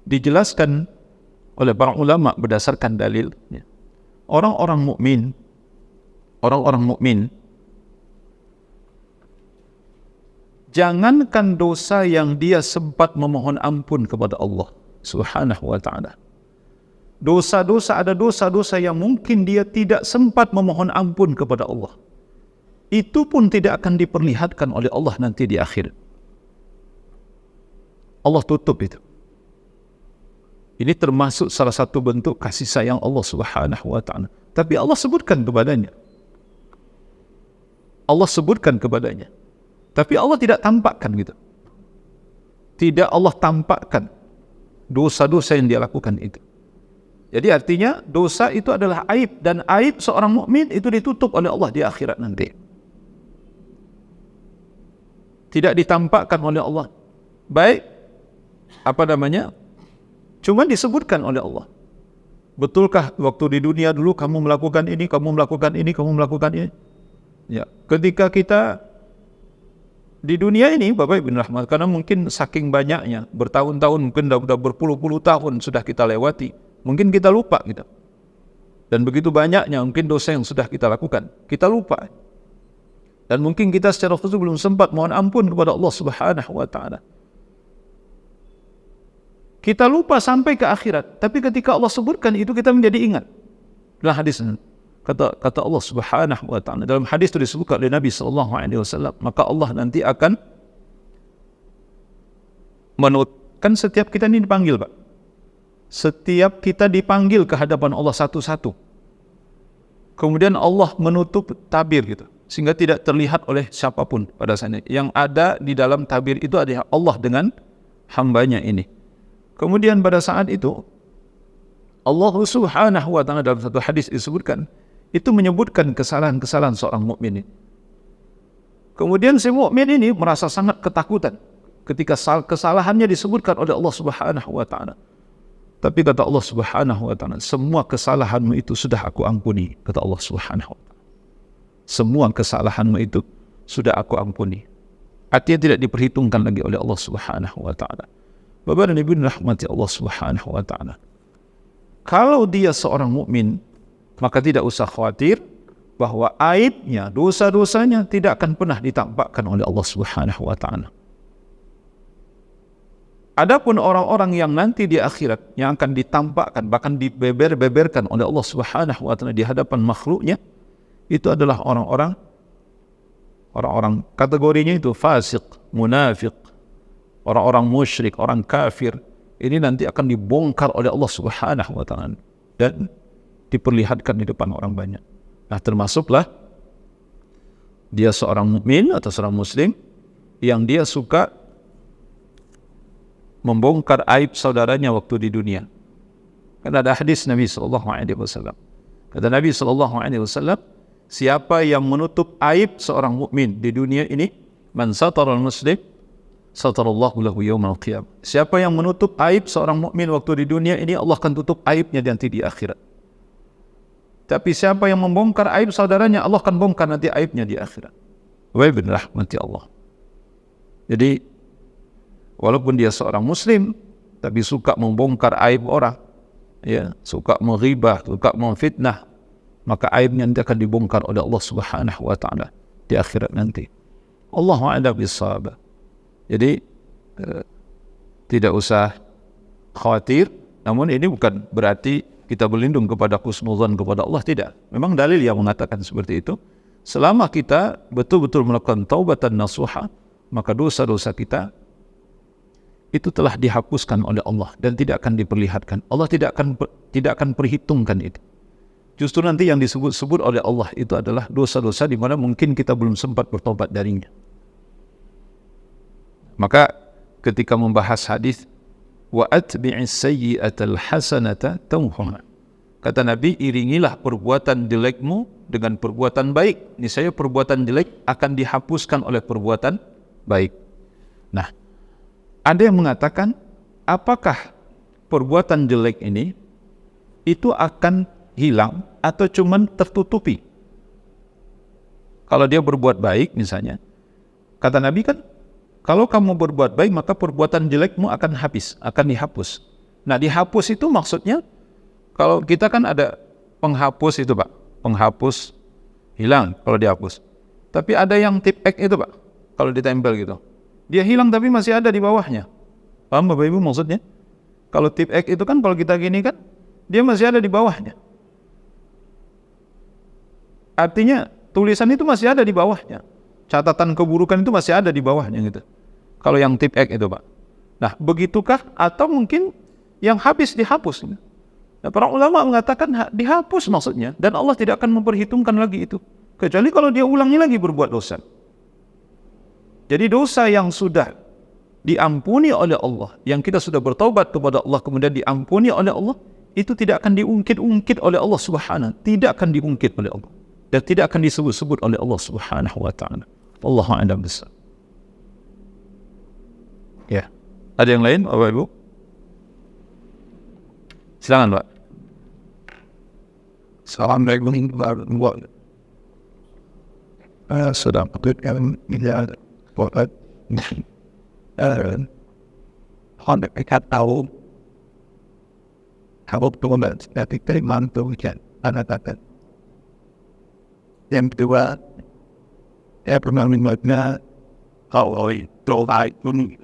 dijelaskan oleh para ulama berdasarkan dalil. Orang-orang mukmin, jangankan dosa yang dia sempat memohon ampun kepada Allah Subhanahu wa taala. Ada dosa-dosa yang mungkin dia tidak sempat memohon ampun kepada Allah. Itu pun tidak akan diperlihatkan oleh Allah nanti di akhir. Allah tutup itu. Ini termasuk salah satu bentuk kasih sayang Allah Subhanahu wa taala. Tapi Allah sebutkan kepadanya. Tapi Allah tidak tampakkan gitu. Tidak Allah tampakkan dosa-dosa yang dia lakukan itu. Jadi artinya dosa itu adalah aib, dan aib seorang mukmin itu ditutup oleh Allah di akhirat nanti. Tidak ditampakkan oleh Allah. Baik, cuma disebutkan oleh Allah. Betulkah waktu di dunia dulu kamu melakukan ini, kamu melakukan ini? Ya, ketika kita di dunia ini, Bapak Ibu rahmat, karena mungkin saking banyaknya, bertahun-tahun, mungkin sudah berpuluh-puluh tahun sudah kita lewati, mungkin kita lupa gitu. Dan begitu banyaknya mungkin dosa yang sudah kita lakukan, kita lupa. Dan mungkin kita secara khusus belum sempat mohon ampun kepada Allah Subhanahu wa taala. Kita lupa sampai ke akhirat, tapi ketika Allah sebutkan itu kita menjadi ingat. Dalam hadis kata Allah Subhanahu wa taala, dalam hadis itu disebutkan oleh Nabi sallallahu alaihi wasallam, maka Allah nanti akan kan setiap kita ini dipanggil, Pak. Setiap kita dipanggil ke hadapan Allah satu-satu. Kemudian Allah menutup tabir gitu, sehingga tidak terlihat oleh siapapun pada saat ini. Yang ada di dalam tabir itu adalah Allah dengan hambanya ini. Kemudian pada saat itu Allah Subhanahu wa taala dalam satu hadis disebutkan, itu menyebutkan kesalahan-kesalahan seorang mukmin ini. Kemudian si mukmin ini merasa sangat ketakutan ketika kesalahannya disebutkan oleh Allah Subhanahu wa taala. Tapi kata Allah Subhanahu wa taala, semua kesalahanmu itu sudah aku ampuni, kata Allah Subhanahu wa taala. Semua kesalahanmu itu sudah aku ampuni. Artinya tidak diperhitungkan lagi oleh Allah Subhanahu wa taala. Bapak dan Ibu rahmati Allah Subhanahu wa taala. Kalau dia seorang mukmin, maka tidak usah khawatir bahwa aibnya, dosa-dosanya tidak akan pernah ditampakkan oleh Allah Subhanahu wa taala. Adapun orang-orang yang nanti di akhirat yang akan ditampakkan, bahkan dibeber-beberkan oleh Allah Subhanahu wa taala di hadapan makhluknya, itu adalah orang-orang kategorinya itu fasik, munafik, orang-orang musyrik, orang kafir. Ini nanti akan dibongkar oleh Allah Subhanahu wa taala dan diperlihatkan di depan orang banyak. Nah, termasuklah dia seorang mukmin atau seorang muslim yang dia suka membongkar aib saudaranya waktu di dunia. Karena ada hadis Nabi sallallahu alaihi wasallam. Kata Nabi sallallahu alaihi wasallam, siapa yang menutup aib seorang mukmin di dunia ini, man satara al-muslim satarallahu lahu yaumal qiyamah. Siapa yang menutup aib seorang mukmin waktu di dunia ini, Allah akan tutup aibnya nanti di akhirat. Tapi siapa yang membongkar aib saudaranya, Allah akan bongkar nanti aibnya di akhirat. Wa bin rahmati Allah. Jadi walaupun dia seorang muslim, tapi suka membongkar aib orang, ya, suka menghibah, suka memfitnah, maka aibnya nanti akan dibongkar oleh Allah Subhanahu wa taala di akhirat nanti. Allahu a'lam bissawab. Jadi tidak usah khawatir, namun ini bukan berarti kita berlindung kepada husnuzan kepada Allah, tidak. Memang dalil yang mengatakan seperti itu. Selama kita betul-betul melakukan taubatan nasuha, maka dosa-dosa kita itu telah dihapuskan oleh Allah dan tidak akan diperlihatkan. Allah tidak akan perhitungkan itu. Justru nanti yang disebut-sebut oleh Allah itu adalah dosa-dosa di mana mungkin kita belum sempat bertobat darinya. Maka ketika membahas hadis wa atbi'is sayyi'atal hasanata tamhuha, kata Nabi, iringilah perbuatan jelekmu dengan perbuatan baik, niscaya perbuatan jelek akan dihapuskan oleh perbuatan baik. Nah, ada yang mengatakan, apakah perbuatan jelek ini itu akan hilang atau cuman tertutupi? Kalau dia berbuat baik misalnya, kata Nabi kan, kalau kamu berbuat baik maka perbuatan jelekmu akan habis, akan dihapus. Nah, dihapus itu maksudnya, kalau kita kan ada penghapus itu Pak, penghapus hilang kalau dihapus. Tapi ada yang tip X itu Pak, kalau ditempel gitu, dia hilang tapi masih ada di bawahnya. Paham Bapak Ibu maksudnya? Kalau tip X itu kan kalau kita gini kan, dia masih ada di bawahnya. Artinya tulisan itu masih ada di bawahnya. Catatan keburukan itu masih ada di bawahnya gitu. Kalau yang tip X itu Pak. Nah, begitukah atau mungkin yang habis dihapus? Nah, para ulama mengatakan dihapus maksudnya, dan Allah tidak akan memperhitungkan lagi itu. Kecuali kalau dia ulangi lagi berbuat dosa. Jadi dosa yang sudah diampuni oleh Allah, yang kita sudah bertaubat kepada Allah kemudian diampuni oleh Allah, itu tidak akan diungkit-ungkit oleh Allah Subhanahu, tidak akan diungkit oleh Allah dan tidak akan disebut-sebut oleh Allah Subhanahu wa taala. Wallahu a'lam bishawab. Ya. Ada yang lain Bapak Ibu? Silakan Pak. Assalamualaikum warahmatullahi wabarakatuh. Sudah betul tidak buat Honda dekat tahu tuan tapi terima tuan anak-anak. Yang kedua, saya pernah melihatnya kalau itu baik pun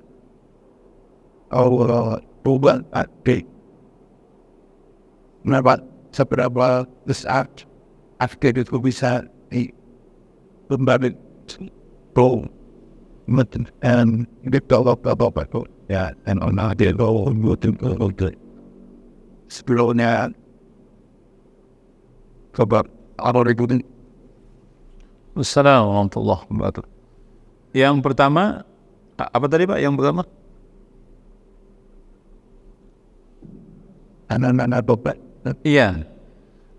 bukan baik. Kenapa seberapa besar akhir itu bisa kembali pro and develop itu ya, dan orang dia betul sebelumnya coba apa itu. Assalamualaikum warahmatullahi wabarakatuh. Yang pertama, apa tadi Pak? Yang pertama? Anak-anak bapak Iya.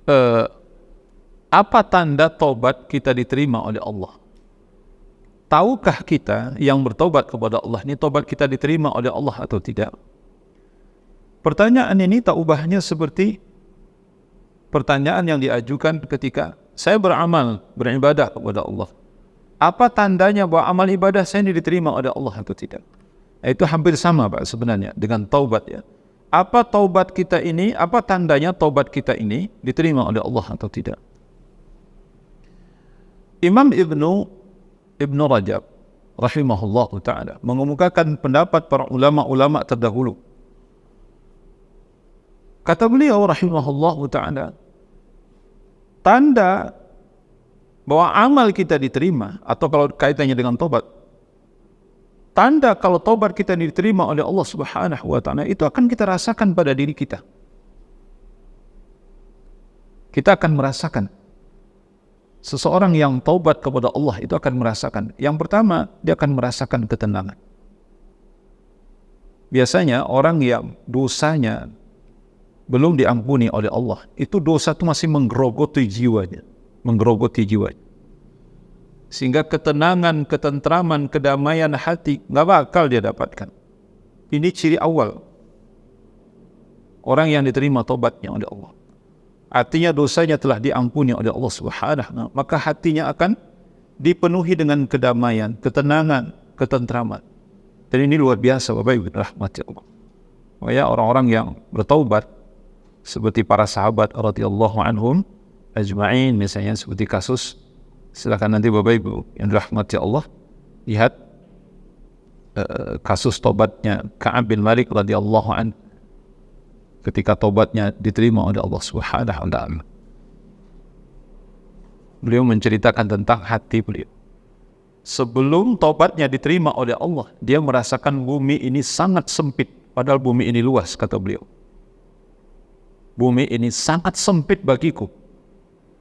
Eh, apa tanda taubat kita diterima oleh Allah? Tahukah kita yang bertobat kepada Allah ini taubat kita diterima oleh Allah atau tidak? Pertanyaan ini tak ubahnya seperti pertanyaan yang diajukan ketika saya beramal, beribadah kepada Allah. Apa tandanya bahwa amal ibadah saya ini diterima oleh Allah atau tidak? Itu hampir sama Pak sebenarnya dengan taubat ya. Apa taubat kita ini, apa tandanya taubat kita ini diterima oleh Allah atau tidak? Imam Ibnu Rajab rahimahullah ta'ala mengemukakan pendapat para ulama-ulama terdahulu. Kata beliau rahimahullah ta'ala, tanda bahwa amal kita diterima, atau kalau kaitannya dengan tobat, tanda kalau tobat kita diterima oleh Allah Subhanahu wa ta'ala itu akan kita rasakan pada diri kita. Kita akan merasakan. Seseorang yang taubat kepada Allah itu akan merasakan. Yang pertama, dia akan merasakan ketenangan. Biasanya orang yang dosanya belum diampuni oleh Allah, itu dosa itu masih menggerogoti jiwanya. Sehingga ketenangan, ketentraman, kedamaian hati nggak bakal dia dapatkan. Ini ciri awal orang yang diterima tobatnya oleh Allah. Artinya dosanya telah diampuni oleh Allah Subhanahu, maka hatinya akan dipenuhi dengan kedamaian, ketenangan, ketentraman. Dan ini luar biasa Bapak Ibu rahmati Allah. Ya, orang-orang yang bertaubat seperti para sahabat radhiyallahu anhum ajma'in, misalnya seperti kasus, silakan nanti Bapak Ibu yang dirahmati Allah lihat kasus tobatnya Ka'ab bin Malik radhiyallahu anhu ketika tobatnya diterima oleh Allah Subhanahu wa ta'ala. Beliau menceritakan tentang hati beliau. Sebelum tobatnya diterima oleh Allah, dia merasakan bumi ini sangat sempit, padahal bumi ini luas, kata beliau. Bumi ini sangat sempit bagiku,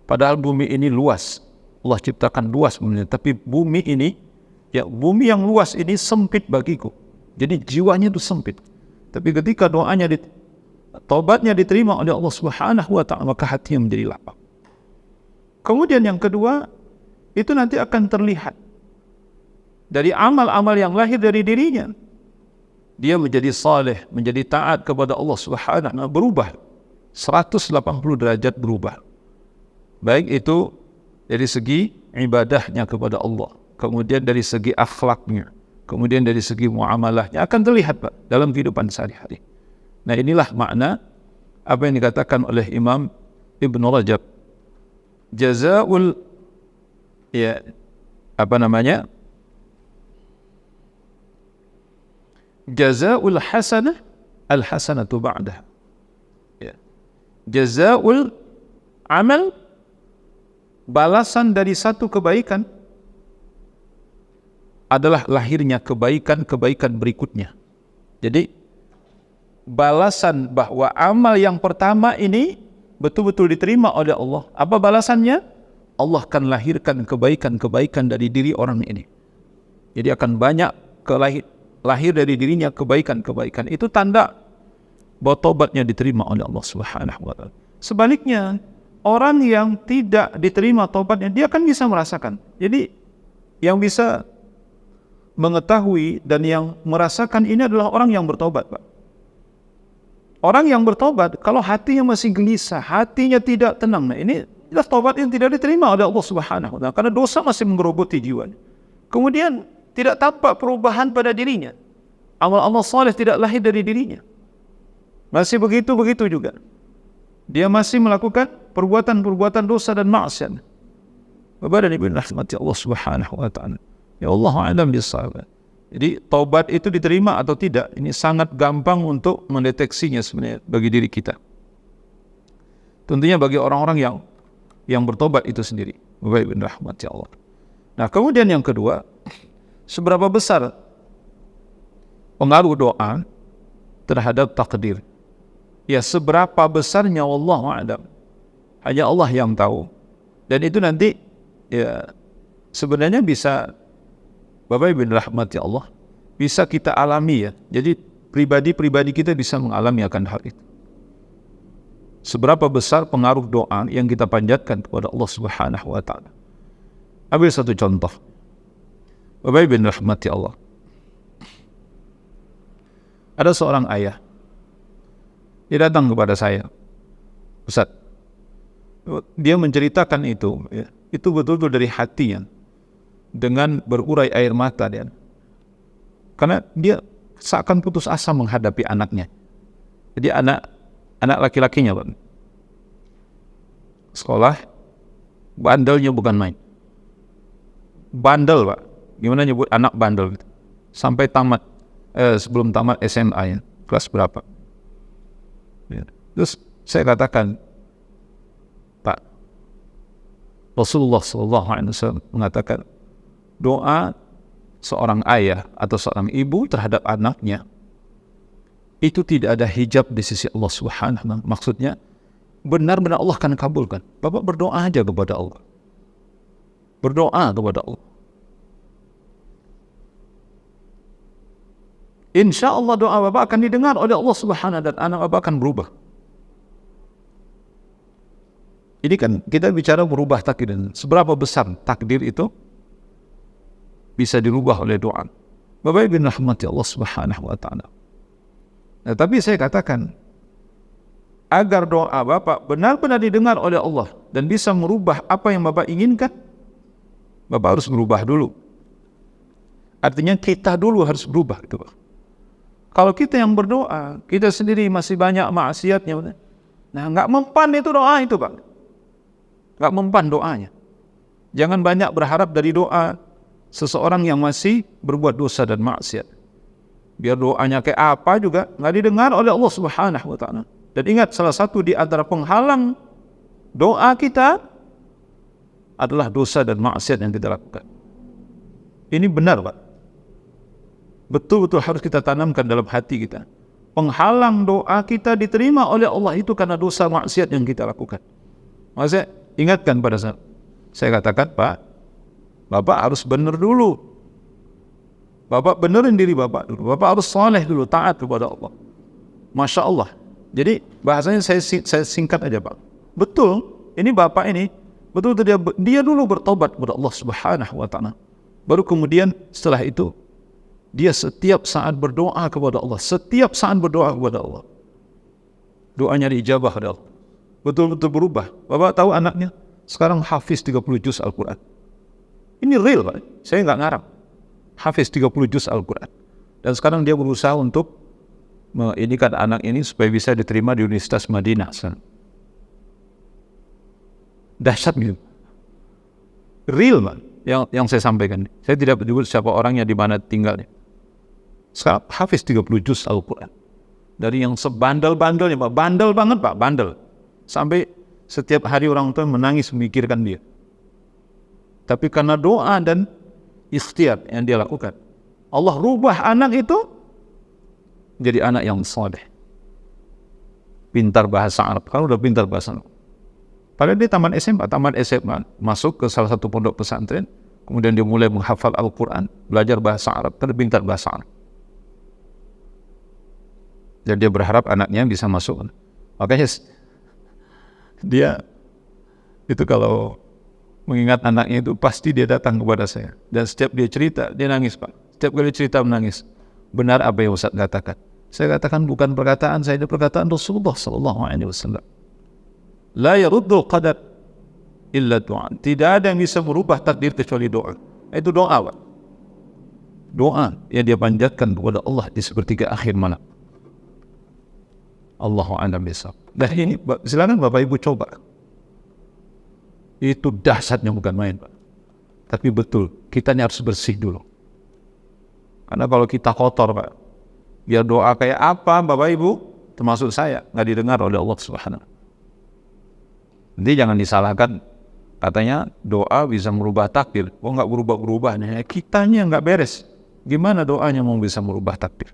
padahal bumi ini luas. Allah ciptakan luas bumi, tapi bumi ini, ya bumi yang luas ini sempit bagiku. Jadi jiwanya itu sempit. Tapi ketika doanya tobatnya diterima oleh Allah Subhanahu wa ta'ala, maka hatinya menjadi lapang. Kemudian yang kedua, itu nanti akan terlihat dari amal-amal yang lahir dari dirinya. Dia menjadi saleh, menjadi taat kepada Allah Subhanahu wa ta'ala, berubah 180 derajat berubah. Baik itu dari segi ibadahnya kepada Allah, kemudian dari segi akhlaknya, kemudian dari segi muamalahnya akan terlihat Pak dalam kehidupan sehari-hari. Nah, inilah makna apa yang dikatakan oleh Imam Ibnu Rajab, jazaul jazaul hasanah al hasanatu ba'daha. Ya. Jazaul amal, balasan dari satu kebaikan adalah lahirnya kebaikan-kebaikan berikutnya. Jadi balasan bahwa amal yang pertama ini betul-betul diterima oleh Allah. Apa balasannya? Allah akan lahirkan kebaikan-kebaikan dari diri orang ini. Jadi akan banyak lahir dari dirinya kebaikan-kebaikan. Itu tanda bahwa tobatnya diterima oleh Allah Subhanahu wa ta'ala. Sebaliknya, orang yang tidak diterima tobatnya, dia akan bisa merasakan. Jadi yang bisa mengetahui dan yang merasakan ini adalah orang yang bertobat, Pak. Orang yang bertobat, kalau hatinya masih gelisah, hatinya tidak tenang, nah ini adalah tobat yang tidak diterima oleh Allah Subhanahu wa ta'ala, karena dosa masih menggerogoti jiwanya. Kemudian tidak tampak perubahan pada dirinya. Amal-amal saleh tidak lahir dari dirinya. Masih begitu juga. Dia masih melakukan perbuatan-perbuatan dosa dan maksiat. Bapak dan Ibu rahmati Allah Subhanahu wa ta'ala. Ya Allah a'lam bissawab. Jadi taubat itu diterima atau tidak, ini sangat gampang untuk mendeteksinya sebenarnya bagi diri kita. Tentunya bagi orang-orang yang bertobat itu sendiri. Bapak Ibu rahmati Allah. Nah, kemudian yang kedua, seberapa besar pengaruh doa terhadap takdir? Ya, seberapa besarnya wallahu a'lam. Hanya Allah yang tahu. Dan itu nanti ya sebenarnya bisa, Bapak Ibu rahmati Allah, bisa kita alami ya. Jadi pribadi-pribadi kita bisa mengalami akan hal itu. seberapa besar pengaruh doa yang kita panjatkan kepada Allah Subhanahu wa taala. Ambil satu contoh. Bapak Ibu rahmati Allah. Ada seorang ayah. Dia datang kepada saya. Ustaz, dia menceritakan itu, ya, itu betul-betul dari hatinya, dengan berurai air mata dia. Karena dia seakan putus asa menghadapi anaknya. Jadi anak laki-lakinya, Pak, sekolah, bandelnya bukan main. Bandel, Pak. Gimana nyebut anak bandel gitu. Sampai tamat, sebelum tamat SMA ya, kelas berapa. Ya. Terus saya katakan, Pak, Rasulullah SAW mengatakan, doa seorang ayah atau seorang ibu terhadap anaknya itu tidak ada hijab di sisi Allah Subhanahu wa taala. Maksudnya benar-benar Allah akan kabulkan. Bapak berdoa aja kepada Allah. Berdoa kepada Allah. Insya Allah doa Bapak akan didengar oleh Allah Subhanahu wa taala dan anak Bapak akan berubah. Ini kan kita bicara merubah takdir. Seberapa besar takdir itu bisa dirubah oleh doa. Bapak Ibu rahmati Allah Subhanahu wa taala. Nah, tapi saya katakan, agar doa Bapak benar-benar didengar oleh Allah dan bisa merubah apa yang Bapak inginkan, Bapak harus merubah dulu. Artinya kita dulu harus berubah gitu, Pak. Kalau kita yang berdoa, kita sendiri masih banyak maksiatnya, nah nggak mempan itu doa itu, Pak. Nggak mempan doanya. Jangan banyak berharap dari doa seseorang yang masih berbuat dosa dan maksiat. Biar doanya kayak apa juga nggak didengar oleh Allah Subhanahu wa taala. Dan ingat, salah satu di antara penghalang doa kita adalah dosa dan maksiat yang kita lakukan. Ini benar, Pak. Betul-betul harus kita tanamkan dalam hati kita. Penghalang doa kita diterima oleh Allah itu karena dosa maksiat yang kita lakukan. Maksudnya, ingatkan pada saya katakan, Pak, Bapak harus benar dulu. Bapak benerin diri Bapak dulu. Bapak harus saleh dulu, taat kepada Allah. Masya Allah. Jadi bahasanya saya singkat aja, Pak. Betul, ini Bapak ini, betul dia dulu bertobat kepada Allah Subhanahu wa taala. Baru kemudian setelah itu, dia setiap saat berdoa kepada Allah. Setiap saat berdoa kepada Allah. Doanya diijabah oleh Allah. Betul-betul berubah. Bapak tahu anaknya sekarang hafiz 30 juz Al-Quran. Ini real, Pak. Saya nggak ngarang. Hafiz 30 juz Al-Quran. Dan sekarang dia berusaha untuk mengindikan anak ini supaya bisa diterima di Universitas Madinah. Dahsyat gitu. Real, Pak, yang saya sampaikan. Saya tidak menyebut siapa orangnya, di mana tinggalnya. Sekarang hafiz 30 juz Al-Quran. Dari yang sebandel-bandelnya, Pak. Bandel banget, Pak. Bandel. Sampai setiap hari orang tua menangis memikirkan dia. Tapi karena doa dan ikhtiar yang dia lakukan, Allah rubah anak itu jadi anak yang saleh. Pintar bahasa Arab. Kalau udah pintar bahasa Arab. Padahal dia tamat SMA, masuk ke salah satu pondok pesantren, kemudian dia mulai menghafal Al-Quran, belajar bahasa Arab, karena pintar bahasa Arab. Dan dia berharap anaknya bisa masuk. Makanya dia itu kalau mengingat anaknya itu pasti dia datang kepada saya. Dan setiap dia cerita, dia nangis, Pak. Setiap kali cerita menangis. Benar apa yang Ustaz katakan? Saya katakan bukan perkataan saya, itu perkataan Rasulullah SAW. La yaruddul qadar illa doa. Tidak ada yang bisa merubah takdir kecuali doa. Itu doa, Pak. Doa yang dia panjatkan kepada Allah di sepertiga akhir malam. Allahu a'lam bishawab. Dan ini silakan Bapak Ibu coba. Itu dahsyatnya bukan main, Pak. Tapi betul, kita harus bersih dulu. Karena kalau kita kotor, Pak, biar doa kayak apa, Bapak Ibu, termasuk saya, nggak didengar oleh Allah Subhanahu. Nanti jangan disalahkan, katanya doa bisa merubah takdir. Oh, nggak berubah-berubah, nih kitanya nggak beres. Gimana doanya mau bisa merubah takdir?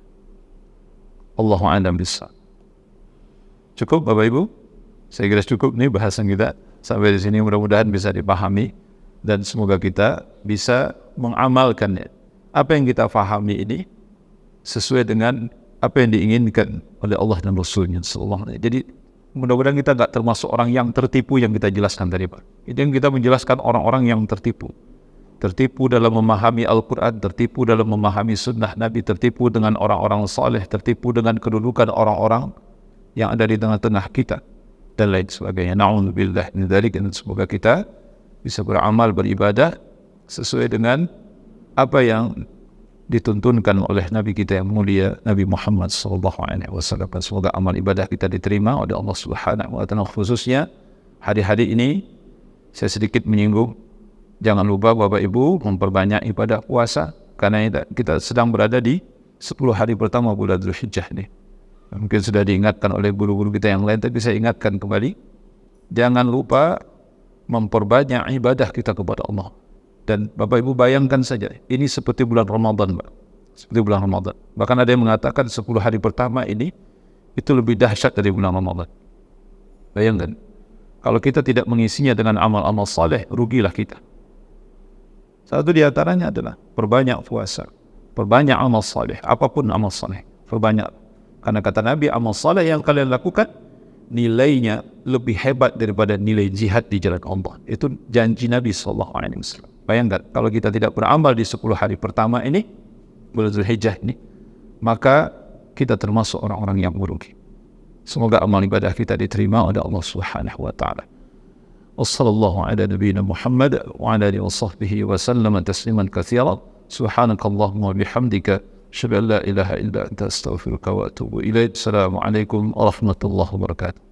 Allahu a'lam bishawab. Cukup, Bapak Ibu? Saya kira cukup nih bahasan kita. Sampai di sini mudah-mudahan bisa dipahami dan semoga kita bisa mengamalkan apa yang kita pahami ini sesuai dengan apa yang diinginkan oleh Allah dan Rasulnya sallallahu alaihi wasallam. Jadi mudah-mudahan kita nggak termasuk orang yang tertipu yang kita jelaskan tadi, Pak. Itu yang kita menjelaskan orang-orang yang tertipu. Tertipu dalam memahami Al-Quran, tertipu dalam memahami sunnah Nabi, tertipu dengan orang-orang saleh, tertipu dengan kedudukan orang-orang yang ada di tengah-tengah kita, dan lain sebagainya. Na'udzubillah min dzalik. Dan semoga kita bisa beramal, beribadah sesuai dengan apa yang dituntunkan oleh Nabi kita yang mulia, Nabi Muhammad SAW. Semoga amal ibadah kita diterima oleh Allah Subhanahu wa Ta'ala. Khususnya hari-hari ini saya sedikit menyinggung, jangan lupa Bapak Ibu memperbanyak ibadah puasa, karena kita sedang berada di 10 hari pertama bulan Dzulhijjah ini. Mungkin sudah diingatkan oleh guru-guru kita yang lain, tapi saya ingatkan kembali, jangan lupa memperbanyak ibadah kita kepada Allah. Dan Bapak Ibu bayangkan saja, ini seperti bulan Ramadan, Pak. Seperti bulan Ramadan. Bahkan ada yang mengatakan 10 hari pertama ini itu lebih dahsyat dari bulan Ramadan. Bayangkan, kalau kita tidak mengisinya dengan amal-amal saleh, rugilah kita. Satu di antaranya adalah perbanyak puasa, perbanyak amal saleh, apapun amal saleh, perbanyak. Karena kata Nabi, amal saleh yang kalian lakukan nilainya lebih hebat daripada nilai jihad di jalan Allah. Itu janji Nabi SAW. Bayangkan, kalau kita tidak beramal di 10 hari pertama ini, bulan Dzulhijjah ini, maka kita termasuk orang-orang yang merugi. Semoga amal ibadah kita diterima oleh Allah Subhanahu wa Ta'ala. Wassallallahu ala nabiyyina Muhammad wa ala alihi wa sahbihi wa sallama tasliman katsiran. Subhanakallahumma wa bihamdika asyhadu an la ilaha illa anta astaghfiruka wa atubu ilaik. Assalamualaikum warahmatullahi wabarakatuh.